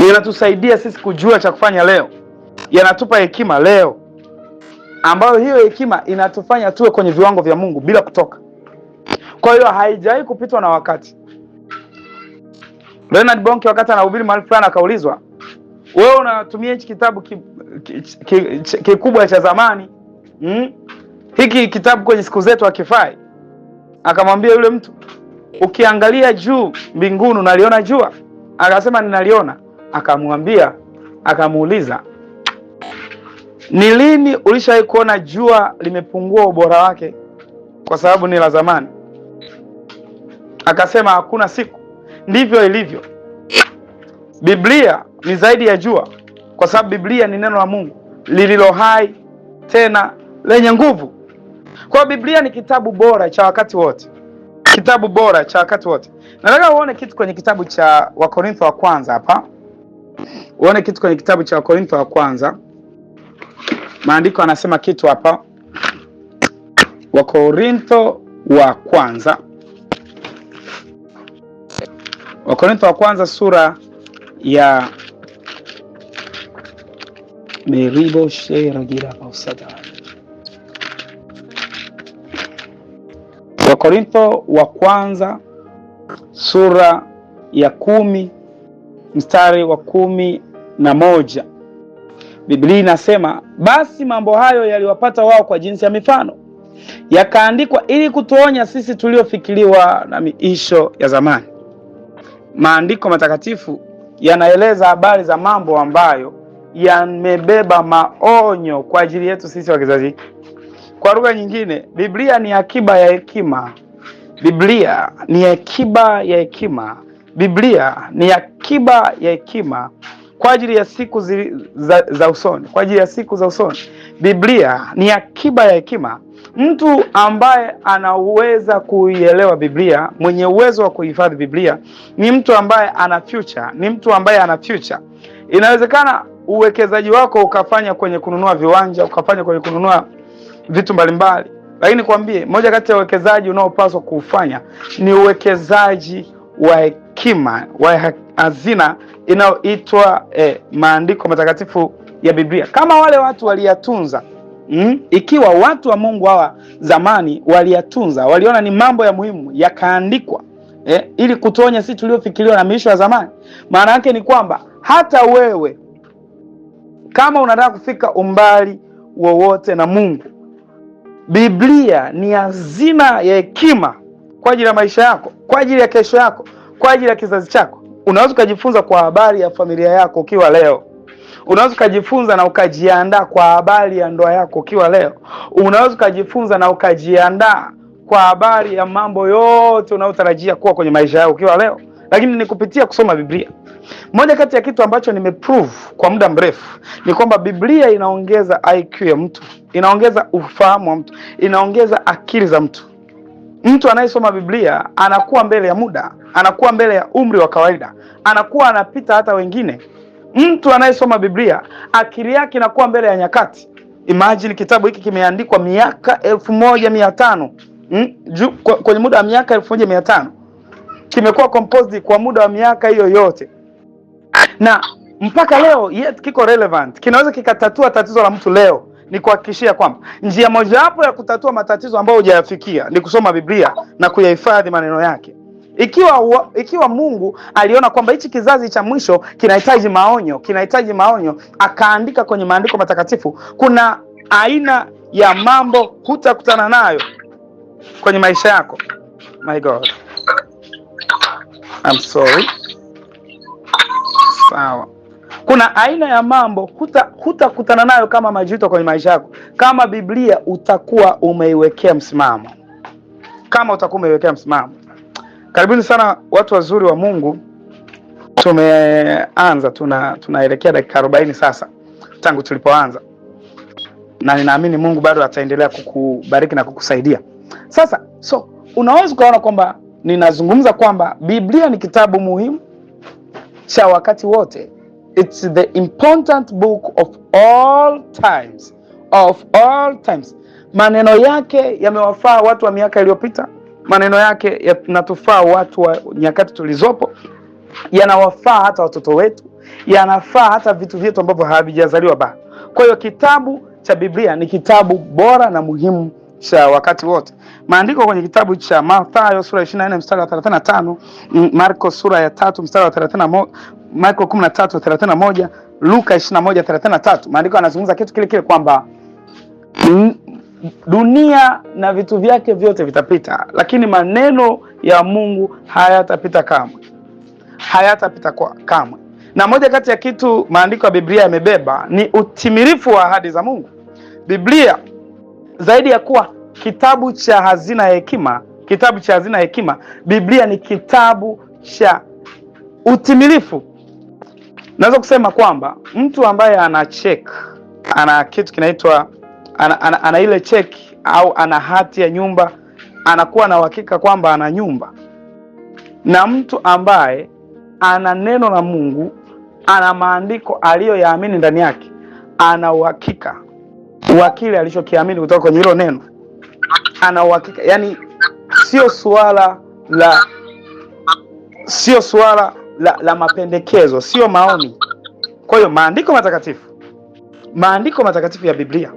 Yanatusaidia sisi kujua cha kufanya leo. Yanatupa hekima leo, ambayo hiyo hekima inatufanya tuwe kwenye viwango vya Mungu bila kutoka. Kwa hiyo haijai kupitwa na wakati. Leonard Bonke wakati anahubiri mahali fulani akaulizwa, wewe unatumia hichi kitabu kikubwa cha zamani, hiki kitabu kwenye siku zetu hakifai? Akamwambia yule mtu, ukiangalia juu mbinguni unaliona jua? Akasema ninaliona. Akamuuliza, ni lini ulishawahi kuona jua limepungua ubora wake kwa sababu ni la zamani? Akasema hakuna siku. Ndivyo ilivyo. Biblia ni zaidi ya jua, kwa sababu Biblia ni neno la Mungu lililo hai tena lenye nguvu. Kwa Biblia ni kitabu bora cha wakati wote. Kitabu bora cha wakati wote. Nataka uone kitu kwenye kitabu cha Wakorintho wa kwanza hapa. Uone kitu kwenye kitabu cha Wakorintho wa kwanza. Maandiko anasema kitu hapa. Wakorintho wa kwanza. Wakorintho wa kwanza sura ya Meribo Sheragira Pausada. Wakorintho wa kwanza sura ya 10 mstari wa 11. Biblia inasema, basi mambo hayo yaliwapata wao kwa jinsi ya mifano, yakaandikwa ili kutuonya sisi tuliofikiriwa na miisho ya zamani. Maandiko matakatifu yanaeleza habari za mambo ambayo yamebeba maonyo kwa ajili yetu sisi wa kizazi hiki. Kwa lugha nyingine, Biblia ni akiba ya hekima. Biblia ni akiba ya hekima. Biblia ni akiba ya hekima kwa ajili ya siku za usoni, kwa ajili ya siku za usoni. Biblia ni akiba ya hekima. Mtu ambaye anaweza kuielewa Biblia, mwenye uwezo wa kuhifadhi Biblia, ni mtu ambaye ana future, ni mtu ambaye ana future. Inawezekana uwekezaji wako ukafanya kwenye kununua viwanja, ukafanya kwenye kununua vitu mbalimbali, lakini kwambie, moja kati ya uwekezaji unaopaswa kufanya ni uwekezaji wa hekima, wa hazina inayoitwa maandiko matakatifu ya Biblia. Kama wale watu waliyatunza, ikiwa watu wa Mungu hawa zamani waliyatunza, waliona ni mambo ya muhimu, yakaandikwa ili kutuonya sisi tuliofikiriwa na miisho ya zamani, maana yake ni kwamba hata wewe kama unataka kufika umbali wowote na Mungu, Biblia ni hazina ya hekima kwa ajili ya maisha yako, kwa ajili ya kesho yako, kwa ajili ya kizazi chako. Unaweza kujifunza kwa habari ya familia yako ukiwa leo. Unaweza kujifunza na ukajiandaa kwa habari ya ndoa yako ukiwa leo. Unaweza kujifunza na ukajiandaa kwa habari ya mambo yote unayotarajia kuwa kwenye maisha yako ukiwa leo, lakini ni kupitia kusoma Biblia. Moja kati ya kitu ambacho nimeprove kwa muda mrefu ni kwamba Biblia inaongeza IQ ya mtu, inaongeza ufahamu wa mtu, inaongeza akili za mtu. Mtu anayesoma Biblia anakuwa mbele ya muda, anakuwa mbele ya umri wa kawaida, anakuwa anapita hata wengine. Mtu anayesoma Biblia akili yake inakuwa mbele ya nyakati. Imagine kitabu hiki kimeandikwa miaka 1500, kwenye muda wa miaka 1500. Kimekuwa composed kwa muda wa miaka hiyo yote, na mpaka leo yet kiko relevant. Kinaweza kikatatua tatizo la mtu leo. Ni kuhakikishia kwamba njia mojawapo ya kutatua matatizo ambayo hujayafikia ni kusoma Biblia na kuyahifadhi maneno yake. Ikiwa Mungu aliona kwamba hichi kizazi cha mwisho kinahitaji maonyo, akaandika kwenye maandiko matakatifu, kuna aina ya mambo hutakutana nayo kwenye maisha yako. My God, I'm sorry. Sawa. Kuna aina ya mambo hutakutana nayo kama majuto kwenye maisha yako kama Biblia utakuwa umeiwekea msimamo. Kama utakuwa umeiwekea msimamo. Karibuni sana watu wazuri wa Mungu. Tumeanza tunaelekea dakika 40 sasa tangu tulipoanza. Na ninaamini Mungu bado ataendelea kukubariki na kukusaidia. Sasa, unaweza kuona kwamba ninazungumza kwamba Biblia ni kitabu muhimu cha wakati wote. It's the important book of all times. Of all times. Maneno yake yamewafaa watu wa miaka iliyopita. Maneno yake yanatufaa watu wa nyakati tulizopo. Yanawafaa hata watoto wetu. Yanafaa hata vitu vyetu ambavyo havijazaliwa bado. Kwa hiyo kitabu cha Biblia ni kitabu bora na muhimu cha wakati wote. Maandiko kwenye kitabu cha Mathayo sura 24 mstari wa 35, Marko sura ya 3 mstari wa 31, Marko 13:31, Luka 21:33. Maandiko yanazungumza kitu kile kile kwamba dunia na vitu vyake vyote vitapita, lakini maneno ya Mungu hayatapita kamwe. Hayatapita kamwe. Na moja kati ya kitu maandiko ya Biblia yamebeba ni utimilifu wa ahadi za Mungu. Biblia zaidi ya kuwa kitabu cha hazina ya hekima, Biblia ni kitabu cha utimilifu. Naweza kusema kwamba mtu ambaye ana kitu kinaitwa ana ile check au ana hati ya nyumba, anakuwa na uhakika kwamba ana nyumba. Na mtu ambaye ana neno la Mungu, ana maandiko aliyoyaamini ndani yake, ana uhakika wa kile alichokiamini kutoka kwenye hilo neno. Ana uhakika, yani sio swala la mapendekezo, sio maoni. Kwa hiyo maandiko matakatifu ya Biblia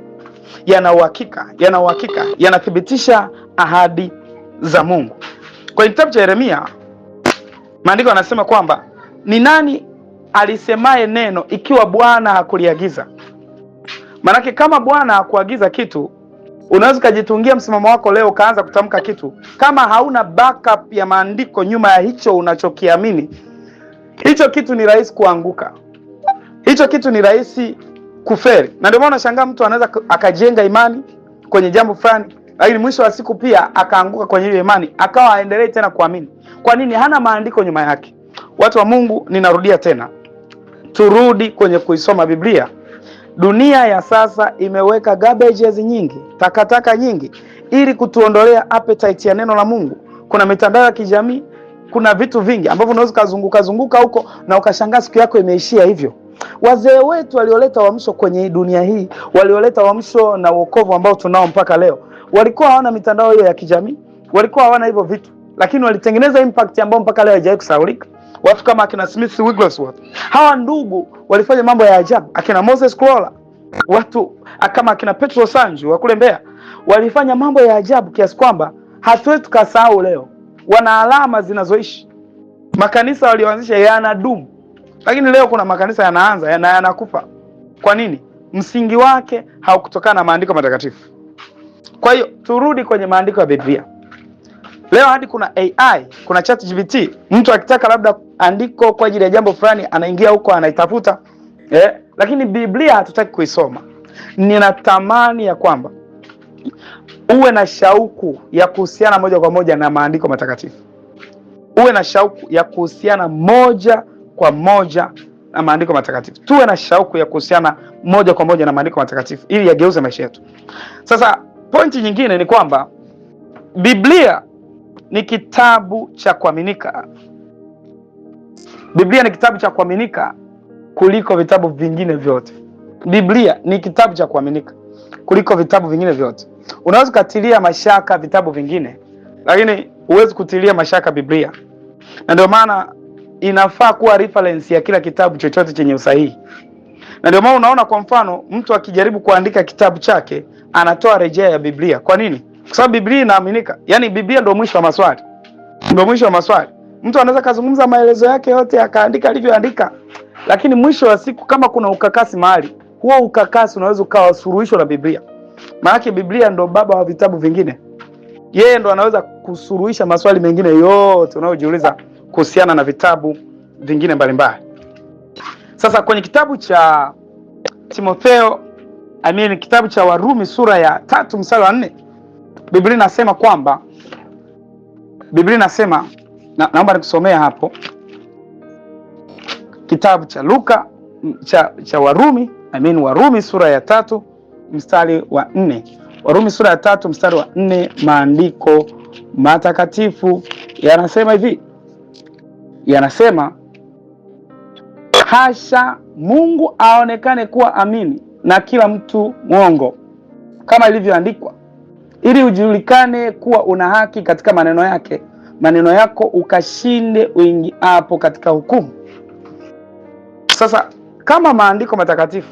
yana uhakika, yanathibitisha ahadi za Mungu. Kwa kitabu cha Yeremia maandiko yanasema kwamba ni nani alisemaye neno ikiwa Bwana hakuliagiza? Manake kama Bwana hakuagiza kitu, unaweza kujitungia msimamo wako leo kaanza kutamka kitu. Kama hauna backup ya maandiko nyuma ya hicho unachokiamini, hicho kitu ni rahisi kuanguka. Hicho kitu ni rahisi kufeli. Na ndio maana unashangaa mtu anaweza akajenga imani kwenye jambo fulani, lakini mwisho wa siku pia akaanguka kwenye ile imani, akawa haendelee tena kuamini. Kwa nini? Hana maandiko nyuma yake. Watu wa Mungu, ninarudia tena, turudi kwenye kuisoma Biblia. Dunia ya sasa imeweka garbages nyingi, takataka nyingi, ili kutuondolea appetite ya neno la Mungu. Kuna mitandao ya kijamii, kuna vitu vingi ambavyo unaweza kuzunguka huko na ukashangaa siku yako imeishia hivyo. Wazee wetu walioleta uamsho kwenye dunia hii, walioleta uamsho na wokovu ambao tunao mpaka leo, walikuwa hawana mitandao hiyo ya kijamii, walikuwa hawana hivyo vitu, lakini walitengeneza impact ambayo mpaka leo haijawahi kusahaulika. Watu kama akina Smith Wigglesworth, hawa ndugu walifanya mambo ya ajabu. Akina Moses Kulola, watu kama akina Petro Sanju wa kule Mbeya, walifanya mambo ya ajabu kiasi kwamba hatuwezi tukasahau leo. Wana alama zinazoishi. Makanisa walioanzisha yanadumu, lakini leo kuna makanisa yanaanza yanakufa. Kwa nini? Msingi wake haukutokana na maandiko matakatifu. Kwa hiyo turudi kwenye maandiko ya Biblia. Leo hadi kuna AI, kuna ChatGPT. Mtu akitaka labda andiko kwa ajili ya jambo fulani, anaingia huko anaitafuta. Lakini Biblia hatutaki kuisoma. Ninatamani ya kwamba uwe na shauku ya kuhusiana moja kwa moja na maandiko matakatifu. Uwe na shauku ya kuhusiana moja kwa moja na maandiko matakatifu. Tuwe na shauku ya kuhusiana moja kwa moja na maandiko matakatifu ili yageuze maisha yetu. Sasa pointi nyingine ni kwamba Biblia ni kitabu cha kuaminika. Biblia ni kitabu cha kuaminika kuliko vitabu vingine vyote. Biblia ni kitabu cha kuaminika kuliko vitabu vingine vyote. Unaweza kutilia mashaka vitabu vingine, lakini huwezi kutilia mashaka Biblia. Na ndio maana inafaa kuwa reference ya kila kitabu chochote chenye usahihi. Na ndio maana unaona kwa mfano mtu akijaribu kuandika kitabu chake anatoa rejea ya Biblia. Kwa nini? Kwa sababu Biblia inaaminika. Yaani Biblia ndio mwisho wa maswali. Ndio mwisho wa maswali. Mtu anaweza kuzungumza maelezo yake yote akaandika alivyoandika, lakini mwisho wa siku kama kuna ukakasi mahali, huo ukakasi unaweza ukawa suluhisho la Biblia. Maana Biblia ndo baba wa vitabu vingine. Yeye ndo anaweza kusuluhisha maswali mengine yote unayojiuliza kuhusiana na vitabu vingine mbalimbali. Sasa kwenye kitabu cha Timotheo, kitabu cha Warumi sura ya 3 mstari wa 4, Biblia inasema kwamba, Biblia inasema, naomba nikusomea hapo. Kitabu cha Luka cha Warumi, Warumi sura ya 3 mstari wa 4. Warumi sura ya 3 mstari wa 4, maandiko matakatifu yanasema hivi. Yanasema, hasha, Mungu aonekane kuwa amini na kila mtu mwongo, kama ilivyoandikwa, ili ujulikane kuwa una haki katika maneno yake, maneno yako ukashinde uingiapo katika hukumu. Sasa kama maandiko matakatifu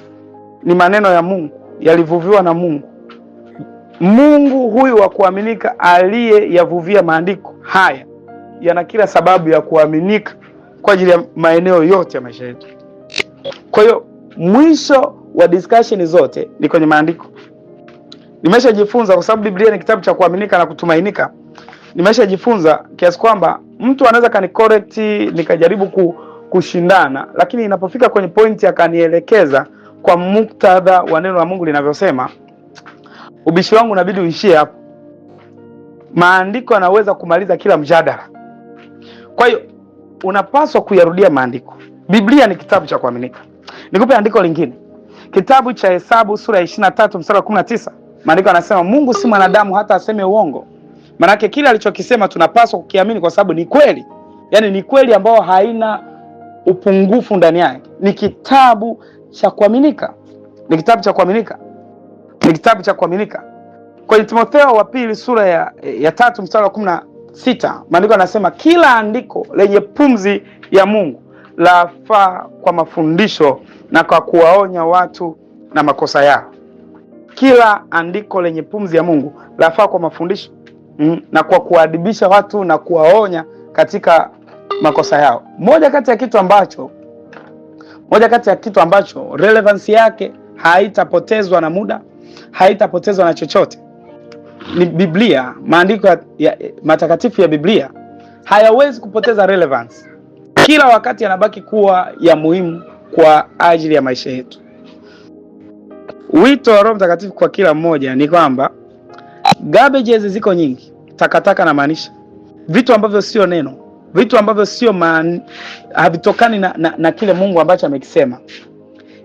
ni maneno ya Mungu, yalivuviwa na Mungu, Mungu huyu wa kuaminika aliyeyavuvia maandiko haya yana kila sababu ya kuaminika kwa ajili ya maeneo yote ya maisha yetu. Kwa hiyo mwisho wa discussion zote ni kwenye maandiko. Nimeshajifunza, kwa sababu Biblia ni kitabu cha kuaminika na kutumainika, nimeshajifunza kiasi kwamba mtu anaweza kanicorrect nikajaribu kushindana, lakini inapofika kwenye pointi akanielekeza kwa muktadha wa neno la Mungu linavyosema, ubishi wangu inabidi uishie hapo. Maandiko yanaweza kumaliza kila mjadala. Kwa hiyo unapaswa kuyarudia maandiko. Biblia ni kitabu cha kuaminika. Nikupe andiko lingine. Kitabu cha Hesabu sura ya 23 mstari wa 19. Maandiko yanasema Mungu si mwanadamu hata aseme uongo. Maana yake kila alichokisema tunapaswa kukiamini kwa sababu ni kweli. Yaani ni kweli ambao haina upungufu ndani yake. Ni kitabu cha kuaminika. Ni kitabu cha kuaminika. Ni kitabu cha kuaminika. Kwa Timotheo wa pili sura ya 3 mstari wa 16, maandiko yanasema kila andiko lenye pumzi ya Mungu lafaa kwa mafundisho na kwa kuwaonya watu na makosa yao. Kila andiko lenye pumzi ya Mungu lafaa kwa mafundisho na kwa kuadibisha watu na kuwaonya katika makosa yao. Moja kati ya kitu ambacho relevance yake haitapotezwa na muda, haitapotezwa na chochote, ni Biblia. Maandiko matakatifu ya Biblia hayawezi kupoteza relevance. Kila wakati yanabaki kuwa ya muhimu kwa ajili ya maisha yetu. Wito wa Roho Mtakatifu kwa kila mmoja ni kwamba garbages ziko nyingi, takataka na maanisha vitu ambavyo sio neno, vitu ambavyo sio havitokani na kile Mungu ambacho amekisema.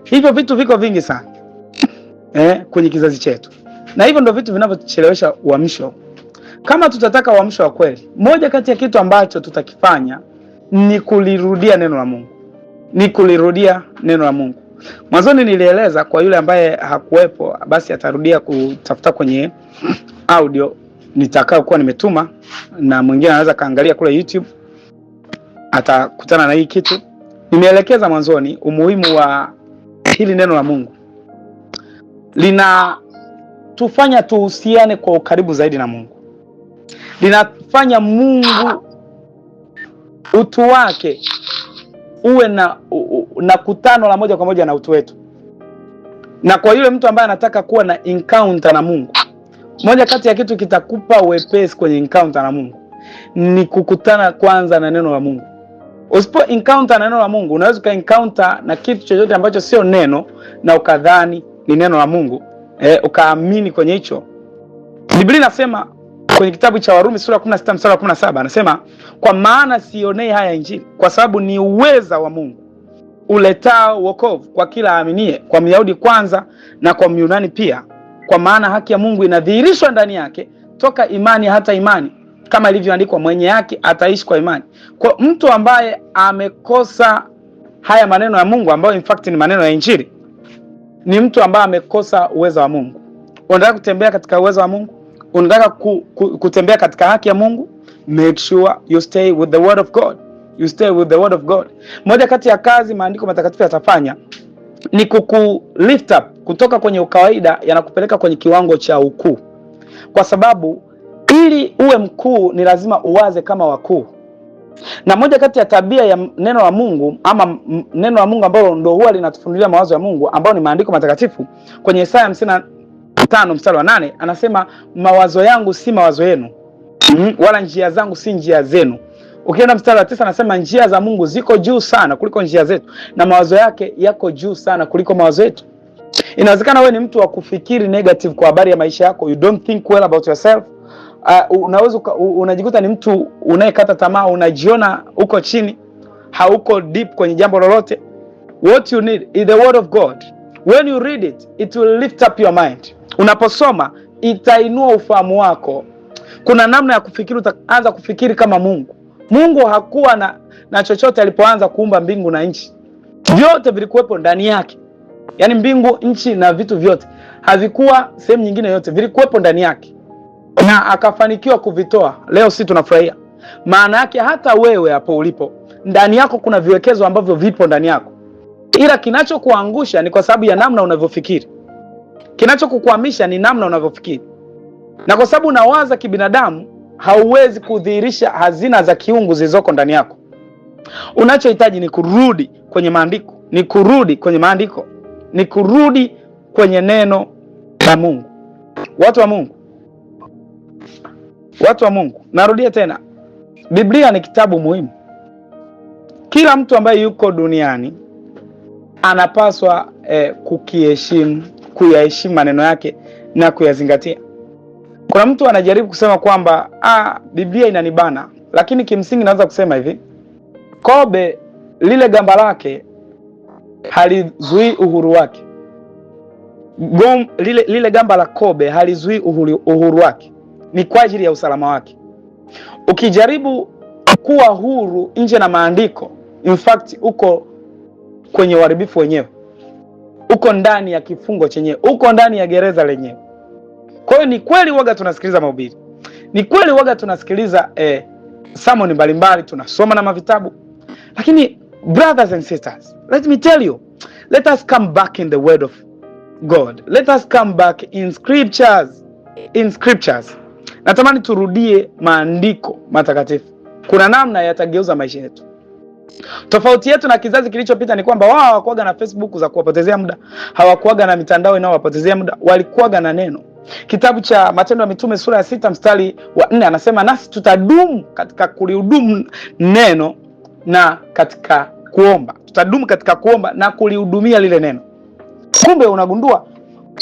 Hivyo vitu viko vingi sana kwenye kizazi chetu. Na hivyo ndio vitu vinavyochelewesha uamsho. Kama tutataka uamsho wa kweli, moja kati ya kitu ambacho tutakifanya ni kulirudia neno la Mungu. Ni kulirudia neno la Mungu. Mwanzoni nilieleza, kwa yule ambaye hakuwepo basi atarudia kutafuta kwenye audio nitakao kuwa nimetuma, na mwingine anaweza kaangalia kule YouTube atakutana na hii kitu. Nimeelekeza mwanzoni umuhimu wa hili neno la Mungu. Linatufanya tuhusiane kwa ukaribu zaidi na Mungu. Linafanya Mungu utu wake uwe na kutano la moja kwa moja na utu wetu. Na kwa yule mtu ambaye anataka kuwa na encounter na Mungu, moja kati ya kitu kitakupa wepesi kwenye encounter na Mungu ni kukutana kwanza na neno la Mungu. Usipo encounter na neno la Mungu, unaweza ka encounter na kitu chochote ambacho sio neno na ukadhani ni neno la Mungu, ukaamini kwenye hicho. Biblia inasema kwenye kitabu cha Warumi sura 16 mstari wa 17, anasema kwa maana sionei haya Injili, kwa sababu ni uweza wa Mungu uletao wokovu kwa kila aaminie, kwa Myahudi kwanza na kwa Myunani pia, kwa maana haki ya Mungu inadhihirishwa ndani yake toka imani hata imani, kama ilivyoandikwa, mwenye haki ataishi kwa imani. Kwa mtu ambaye amekosa haya maneno ya Mungu, ambayo in fact ni maneno ya Injili, ni mtu ambaye amekosa uwezo wa Mungu. Unataka kutembea katika uwezo wa Mungu, unataka kutembea katika haki ya Mungu, make sure you stay with the word of God. You stay with the word of God. Moja kati ya kazi maandiko matakatifu yatafanya ni lift up kutoka kwenye ukawaida, yanakupeleka kwenye kiwango cha ukuu. Kwa sababu ili uwe mkuu ni lazima uwaze kama wakuu. Na moja kati ya tabia ya neno la Mungu, ama neno la Mungu ambalo ndio huwa linatufunulia mawazo ya Mungu, ambao ni maandiko matakatifu, kwenye Isaya 5 mstari wa 8 anasema mawazo yangu si mawazo yenu, wala njia zangu si njia zenu. Ukienda mstari wa 9 anasema njia za Mungu ziko juu sana kuliko njia zetu, na mawazo yake yako juu sana kuliko mawazo yetu. Inawezekana wewe ni mtu wa kufikiri negative kwa habari ya maisha yako. You don't think well about yourself. Unaweza unajikuta ni mtu unayekata tamaa, unajiona uko chini, hauko deep kwenye jambo lolote. What you need is the word of God. When you read it, it will lift up your mind. Unaposoma itainua ufahamu wako. Kuna namna ya kufikiri, utaanza kufikiri kama Mungu. Mungu hakuwa na chochote alipoanza kuumba mbingu na nchi. Vyote vilikuwepo ndani yake. Yaani mbingu, nchi na vitu vyote havikuwa sehemu nyingine yote, vilikuwepo ndani yake. Na akafanikiwa kuvitoa. Leo sisi tunafurahia. Maana yake hata wewe hapo ulipo, ndani yako kuna viwekezo ambavyo vipo ndani yako. Ila kinachokuangusha ni kwa sababu ya namna unavyofikiri. Kinachokukwamisha ni namna unavyofikiri. Na kwa sababu unawaza kibinadamu, hauwezi kudhihirisha hazina za kiungu zilizoko ndani yako. Unachohitaji ni kurudi kwenye maandiko, ni kurudi kwenye maandiko, ni kurudi kwenye neno la Mungu. Watu wa Mungu, watu wa Mungu, narudia tena, Biblia ni kitabu muhimu. Kila mtu ambaye yuko duniani anapaswa kukiheshimu, kuyaheshimu maneno yake na kuyazingatia. Kuna mtu anajaribu kusema kwamba Biblia inanibana, lakini kimsingi naweza kusema hivi: kobe lile gamba lake halizuii uhuru wake. Lile gamba la kobe halizuii uhuru wake, ni kwa ajili ya usalama wake. Ukijaribu kuwa huru nje na maandiko, in fact uko kwenye uharibifu wenyewe. Uko ndani ya kifungo chenyewe, uko ndani ya gereza lenyewe. Kwa hiyo ni kweli waga tunasikiliza mahubiri, ni kweli waga tunasikiliza sermon mbalimbali, tunasoma na mavitabu, lakini brothers and sisters, let me tell you, let us come back in the word of God. Let us come back in scriptures. In scriptures. Natamani turudie maandiko matakatifu. Kuna namna yatageuza maisha yetu. Tofauti yetu na kizazi kilichopita ni kwamba wao hawakuaga na Facebook za kuwapotezea muda, hawakuaga na mitandao inayowapotezea muda, walikuaga na neno. Kitabu cha Matendo ya Mitume sura ya 6 mstari wa 4 anasema nasi tutadumu katika kulihudumu neno na katika kuomba. Tutadumu katika kuomba na kulihudumia lile neno. Kumbe unagundua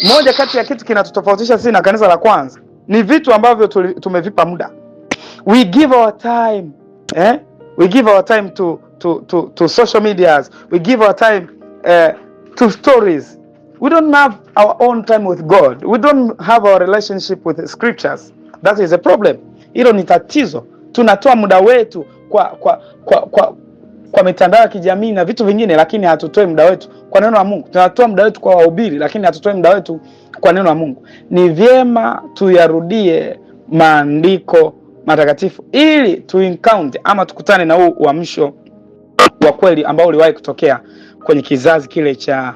moja kati ya kitu kinatutofautisha sisi na kanisa la kwanza ni vitu ambavyo tumevipa muda. We give our time, we give our time to social medias. We give our time to stories. We don't have our own time with God. We don't have our relationship with the scriptures. That is a problem. Hilo ni tatizo. Tunatoa muda wetu kwa mitandao ya kijamii na vitu vingine, lakini hatutoi muda wetu kwa neno la Mungu. Tunatoa muda wetu kwa wahubiri, lakini hatutoi muda wetu kwa neno la Mungu. Ni vyema tuyarudie maandiko matakatifu ili encounter ama tukutane na huu uamsho wa kweli ambao uliwahi kutokea kwenye kizazi kile cha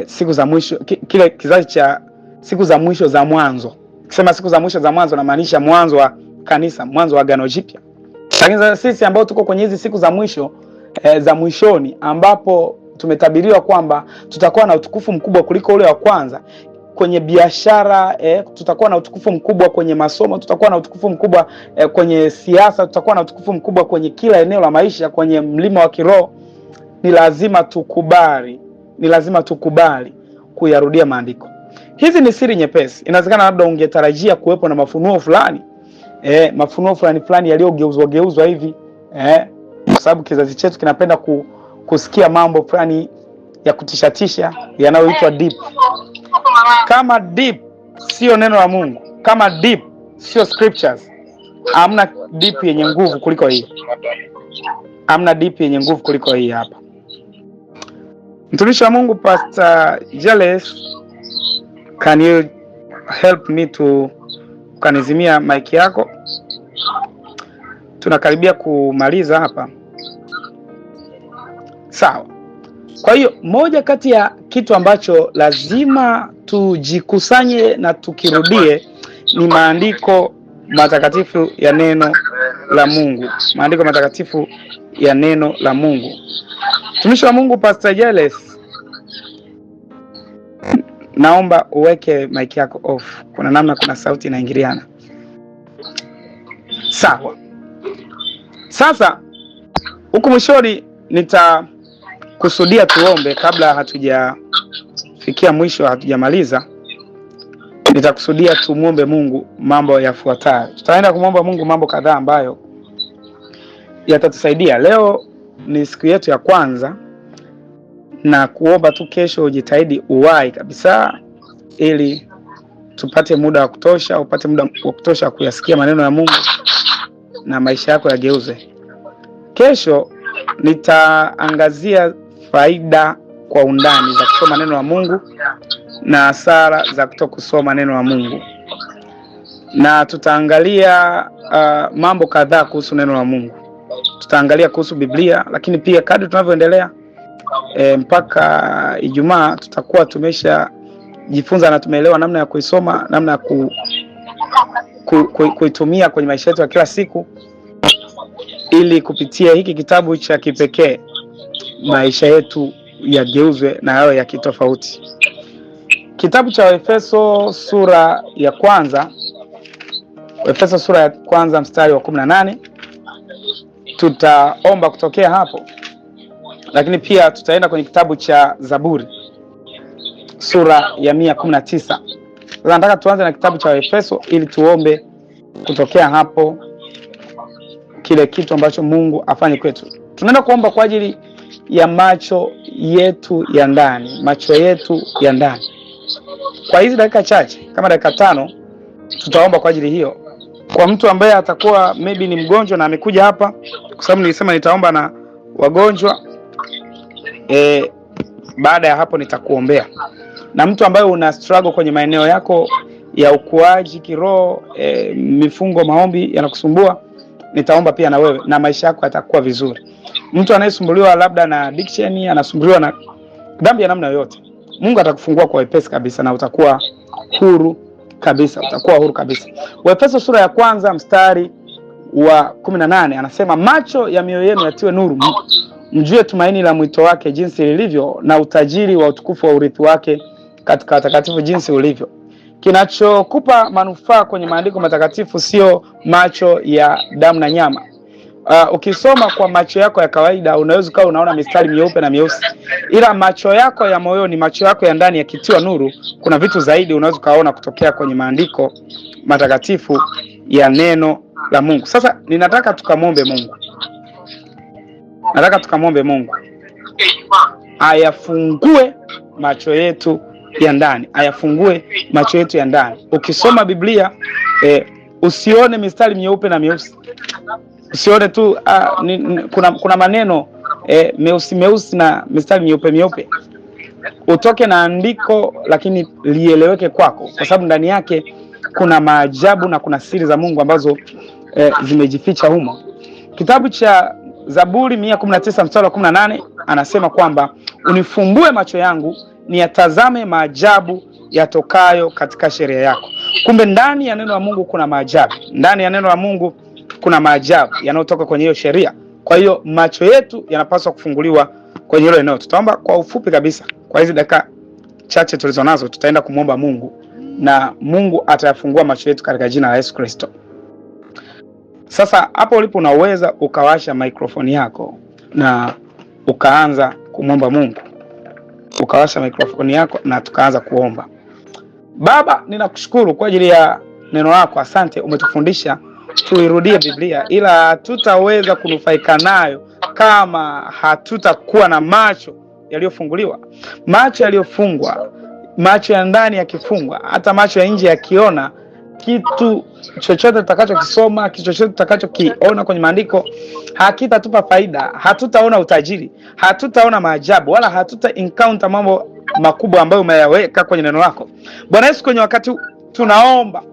siku za mwisho, kile kizazi cha siku za mwisho za mwanzo. Kisema siku za mwisho za mwanzo na maanisha mwanzo wa kanisa, mwanzo wa Agano Jipya. Lakini sisi ambao tuko kwenye hizi siku za mwisho, za mwishoni, ambapo tumetabiriwa kwamba tutakuwa na utukufu mkubwa kuliko ule wa kwanza kwenye biashara, tutakuwa na utukufu mkubwa kwenye masomo, tutakuwa na utukufu mkubwa kwenye siasa, tutakuwa na utukufu mkubwa kwenye kila eneo la maisha, kwenye mlima wa kiroho. Ni lazima tukubali kuyarudia maandiko. Hizi ni siri nyepesi. Inawezekana labda ungetarajia kuwepo na mafunuo fulani, mafunuo fulani yaliyogeuzwa hivi, kwa sababu kizazi chetu kinapenda kusikia mambo fulani ya kutishatisha yanayoitwa deep. Kama deep sio neno la Mungu, kama deep sio scriptures, hamna deep yenye nguvu kuliko hii. Hamna deep yenye nguvu kuliko hii hapa. Mtumishi wa Mungu Pastor Jales, can you help me to kanizimia mic yako? Tunakaribia kumaliza hapa. Sawa. Kwa hiyo moja kati ya kitu ambacho lazima tujikusanye na tukirudie ni maandiko matakatifu ya neno la Mungu. Maandiko matakatifu ya neno la Mungu. Mtumishi wa Mungu Pastor Jales, naomba uweke mic yako off. Kuna namna kuna sauti inaingiliana. Sawa. Sasa huku mwishoni nitakusudia tuombe kabla hatujafikia mwisho, hatujamaliza. Nitakusudia tumuombe Mungu mambo yafuatayo. Tutaenda kumwomba Mungu mambo kadhaa ambayo yatatusaidia. Leo ni siku yetu ya kwanza, na kuomba tu kesho ujitahidi uwai kabisa ili tupate muda wa kutosha, upate muda wa kutosha kuyasikia maneno ya Mungu na maisha yako yageuze. Kesho nitaangazia faida kwa undani za kusoma neno la Mungu na hasara za kutokusoma neno la Mungu, na tutaangalia mambo kadhaa kuhusu neno la Mungu. Tutaangalia kuhusu Biblia, lakini pia kadri tunavyoendelea mpaka Ijumaa tutakuwa tumesha jifunza na tumeelewa namna ya kuisoma, namna ya kuitumia kwenye maisha yetu ya kila siku, ili kupitia hiki kitabu cha kipekee maisha yetu yageuzwe na yawe ya kitofauti. Kitabu cha Efeso sura ya kwanza, Efeso sura ya kwanza mstari wa 18. Tutaomba kutokea hapo, lakini pia tutaenda kwenye kitabu cha Zaburi sura ya 119. Sasa nataka tuanze na kitabu cha Efeso ili tuombe kutokea hapo kile kitu ambacho Mungu afanye kwetu. Tunaenda kuomba kwa ajili ya macho yetu ya ndani, macho yetu ya ndani. Kwa hizi dakika chache, kama dakika 5, tutaomba kwa ajili hiyo. Kwa mtu ambaye atakuwa maybe ni mgonjwa na amekuja hapa, kwa sababu nilisema nitaomba na wagonjwa, baada ya hapo nitakuombea. Na mtu ambaye una struggle kwenye maeneo yako ya ukuaji kiroho, mifungo, maombi yanakusumbua, nitaomba pia na wewe na maisha yako yatakuwa vizuri. Mtu anayesumbuliwa labda na addiction, anasumbuliwa na dhambi ya namna yoyote, Mungu atakufungua kwa wepesi kabisa na utakuwa huru kabisa, utakuwa huru kabisa. Efeso sura ya kwanza mstari wa 18 anasema, macho ya mioyo yenu yatiwe nuru, mjue tumaini la mwito wake jinsi lilivyo, na utajiri wa utukufu wa urithi wake katika watakatifu jinsi ulivyo. Kinachokupa manufaa kwenye maandiko matakatifu sio macho ya damu na nyama. Ukisoma kwa macho yako ya kawaida unaweza kuwa unaona mistari mieupe na mieusi, ila macho yako ya moyoni, macho yako ya ndani yakitiwa nuru, kuna vitu zaidi unaweza kuona kutokea kwenye maandiko matakatifu ya neno la Mungu. Sasa ninataka tukamwombe Mungu. Nataka tukamwombe Mungu ayafungue macho yetu ya ndani, ayafungue macho yetu ya ndani. Ukisoma Biblia usione mistari mieupe na mieusi. Usione tu kuna maneno meusi na mistari mieupe. Utoke na andiko lakini lieleweke kwako, kwa sababu ndani yake kuna maajabu na kuna siri za Mungu ambazo zimejificha humo. Kitabu cha Zaburi 119 mstari wa 18 anasema kwamba unifumbue macho yangu niyatazame maajabu yatokayo katika sheria yako. Kumbe ndani ya neno la Mungu kuna maajabu. Ndani ya neno la Mungu kuna maajabu yanayotoka kwenye hiyo sheria. Kwa hiyo macho yetu yanapaswa kufunguliwa kwenye hilo eneo. Tutaomba kwa ufupi kabisa. Kwa hizi dakika chache tulizonazo tutaenda kumwomba Mungu na Mungu atayafungua macho yetu katika jina la Yesu Kristo. Sasa hapo ulipo unaweza ukawasha microphone yako na ukaanza kumwomba Mungu. Ukawasha microphone yako na tukaanza kuomba. Baba, ninakushukuru kwa ajili ya neno lako. Asante, umetufundisha tuirudie Biblia, ila hatutaweza kunufaika nayo kama hatutakuwa na macho yaliyofunguliwa. Macho yaliyofungwa, macho ya ndani yakifungwa, hata macho ya nje yakiona kitu chochote tutakachokisoma, kitu chochote tutakachokiona kwenye maandiko, hakitatupa faida. Hatutaona utajiri, hatutaona maajabu, wala hatuta encounter mambo makubwa ambayo umeyaweka kwenye neno lako. Bwana Yesu, kwenye wakati tunaomba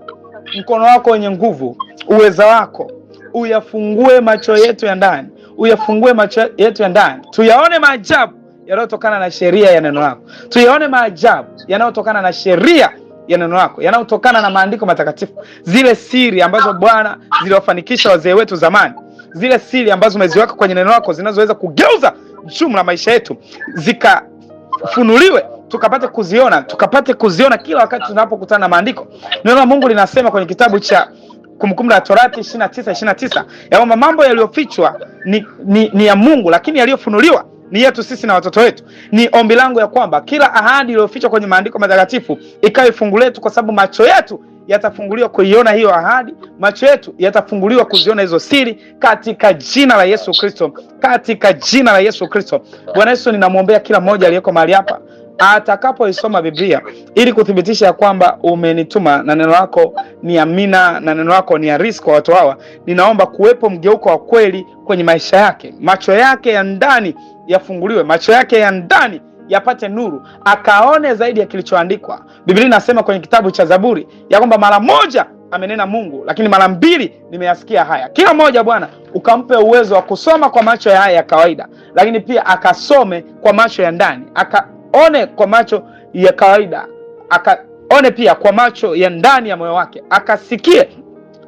mkono wako wenye nguvu, uweza wako uyafungue macho yetu ya ndani, uyafungue macho yetu ya ndani, tuyaone maajabu yanayotokana na sheria ya neno lako, tuyaone maajabu yanayotokana na sheria ya neno lako, yanayotokana na maandiko matakatifu, zile siri ambazo Bwana ziliwafanikisha wazee wetu zamani, zile siri ambazo umeziweka kwenye neno lako zinazoweza kugeuza jumla maisha yetu, zikafunuliwe tukapate kuziona kila wakati tunapokutana na maandiko. Neno la Mungu linasema kwenye kitabu cha Kumbukumbu la Torati 29:29 ya kwamba mambo yaliyofichwa ni ya Mungu, lakini yaliyofunuliwa ni yetu sisi na watoto wetu. Ni ombi langu ya kwamba kila ahadi iliyofichwa kwenye maandiko matakatifu ikawe fungu letu, kwa sababu macho yetu yatafunguliwa kuiona hiyo ahadi, macho yetu yatafunguliwa kuziona hizo siri, katika jina la Yesu Kristo, katika jina la Yesu Kristo. Bwana Yesu, ninamwombea kila mmoja aliyeko mahali hapa atakapoisoma Biblia ili kuthibitisha ya kwamba umenituma na neno lako ni amina na neno lako ni halisi kwa watu hawa. Ninaomba kuwepo mgeuko wa kweli kwenye maisha yake, macho yake ya ndani yafunguliwe, macho yake ya ndani yapate nuru, akaone zaidi ya kilichoandikwa. Biblia inasema kwenye kitabu cha Zaburi ya kwamba mara moja amenena Mungu, lakini mara mbili nimeyasikia haya. Kila mmoja Bwana ukampe uwezo wa kusoma kwa macho ya haya ya kawaida, lakini pia akasome kwa macho ya ndani, akaone kwa macho ya kawaida, akaone pia kwa macho ya ndani ya moyo wake, akasikie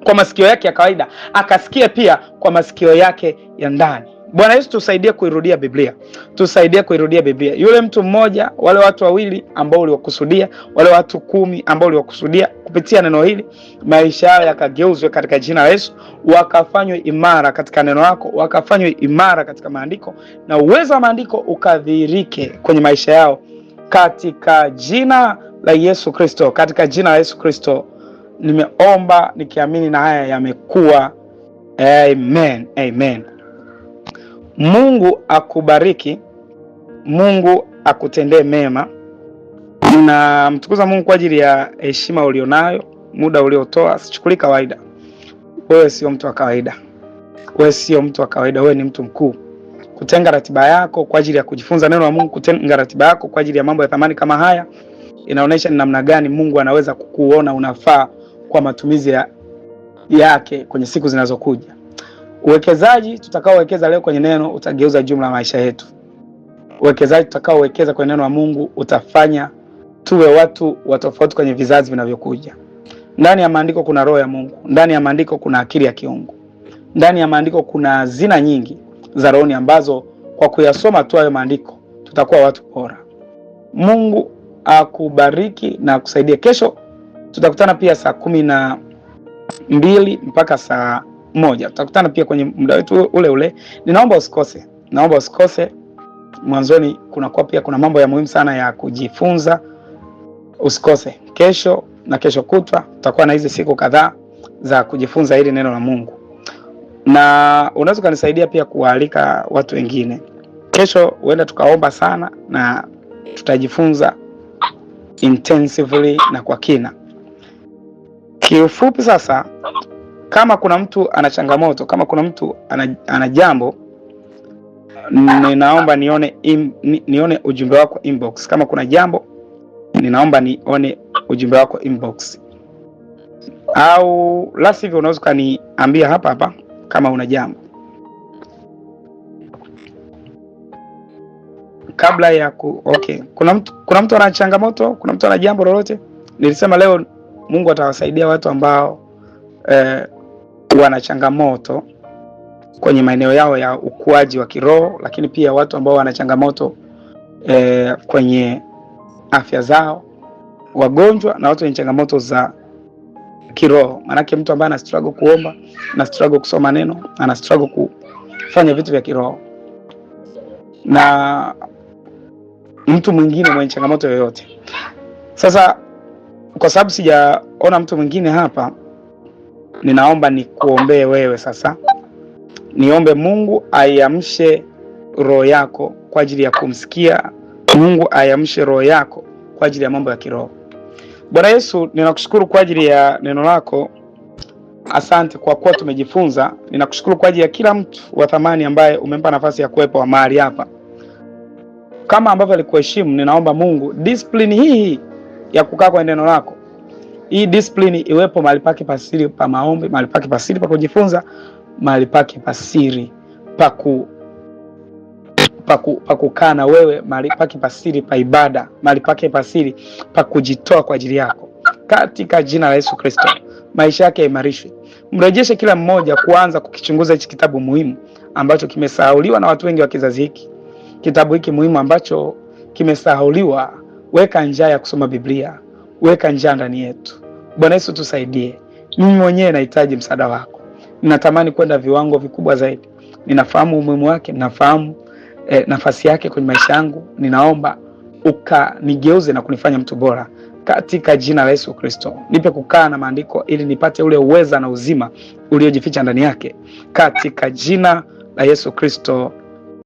kwa masikio yake ya kawaida, akasikie pia kwa masikio yake ya ndani. Bwana Yesu, tusaidie kuirudia Biblia. Tusaidie kuirudia Biblia. Yule mtu mmoja, wale watu wawili ambao uliwakusudia, wale watu 10 ambao uliwakusudia kupitia neno hili, maisha yao yakageuzwe katika jina la Yesu, wakafanywe imara katika neno lako, wakafanywe imara katika maandiko, na uwezo wa maandiko ukadhihirike kwenye maisha yao katika jina la Yesu Kristo. Katika jina la Yesu Kristo nimeomba nikiamini na haya yamekuwa. Amen. Amen. Mungu akubariki. Mungu akutendee mema. Na mtukuza Mungu kwa ajili ya heshima ulionayo, muda uliotoa. Sichukuli kawaida. Wewe sio mtu wa kawaida. Wewe sio mtu wa kawaida, wewe ni mtu mkuu. Kutenga ratiba yako kwa ajili ya kujifunza neno la Mungu, kutenga ratiba yako kwa ajili ya mambo ya thamani kama haya, inaonyesha ni namna gani Mungu anaweza kukuona unafaa kwa matumizi yake kwenye siku zinazokuja. Uwekezaji tutakaowekeza leo kwenye neno utageuza jumla ya maisha yetu. Uwekezaji tutakaowekeza kwenye neno la Mungu utafanya tuwe watu watofauti kwenye vizazi vinavyokuja. Ndani ya maandiko kuna roho ya Mungu, ndani ya maandiko kuna akili ya kiungu, ndani ya maandiko kuna hazina nyingi za rohoni ambazo kwa kuyasoma tu hayo maandiko tutakuwa watu bora. Mungu akubariki na akusaidie. Kesho tutakutana pia saa 12 mpaka saa 1. Tutakutana pia kwenye muda wetu ule ule. Ninaomba usikose. Mwanzoni kuna mambo ya muhimu sana ya kujifunza. Usikose. Kesho na kesho kutwa tutakuwa na hizi siku kadhaa za kujifunza hili neno la Mungu. Na unaweza kunisaidia pia kualika watu wengine. Kesho huenda tukaomba sana na tutajifunza intensively na kwa kina. Kiufupi sasa, kama kuna mtu ana changamoto, kama kuna mtu ana jambo, ninaomba nione ujumbe wako inbox. Kama kuna jambo, ninaomba nione ujumbe wako inbox. Au la sivyo unaweza kaniambia hapa kama una jambo. Kabla ya kuna mtu ana changamoto, kuna mtu ana jambo lolote. Nilisema leo Mungu atawasaidia watu ambao wana changamoto kwenye maeneo yao ya ukuaji wa kiroho, lakini pia watu ambao wana changamoto kwenye afya zao, wagonjwa na watu wenye changamoto za kiroho. Maana mtu ambaye ana struggle kuomba, ana struggle kusoma neno, ana struggle kufanya vitu vya kiroho, na mtu mwingine mwenye changamoto yoyote. Sasa kwa sababu sijaona mtu mwingine hapa, ninaomba nikuombee wewe sasa. Niombe Mungu aiamshe roho yako kwa ajili ya kumsikia. Mungu aiamshe roho yako kwa ajili ya mambo ya kiroho. Bwana Yesu, ninakushukuru kwa ajili ya neno lako. Asante kwa kuwa tumejifunza. Ninakushukuru kwa ajili ya kila mtu wa thamani ambaye umempa nafasi ya kuwepo mahali hapa. Kama ambavyo alikuheshimu, ninaomba Mungu discipline hii ya kukaa kwa neno lako, hii discipline iwepo mahali pake pasiri pa maombi, mahali pake pasiri pa kujifunza, mahali pake pasiri pa kukaa na wewe, mahali pake pasiri pa ibada, mahali pake pasiri pa kujitoa kwa ajili yako. Katika jina la Yesu Kristo, maisha yake imarishwe. Mrejeshe kila mmoja kuanza kukichunguza hichi kitabu muhimu ambacho kimesahauliwa na watu wengi wa kizazi hiki. Kitabu hiki muhimu ambacho kimesahauliwa Weka njaa ya kusoma Biblia, weka njaa ndani yetu. Bwana Yesu tusaidie. Mimi mwenyewe nahitaji msaada wako. Ninatamani kwenda viwango vikubwa zaidi. Ninafahamu umuhimu wake, ninafahamu nafasi yake kwenye maisha yangu. Ninaomba ukanigeuze na kunifanya mtu bora katika jina la Yesu Kristo. Nipe kukaa na maandiko ili nipate ule uweza na uzima uliojificha ndani yake katika jina la Yesu Kristo.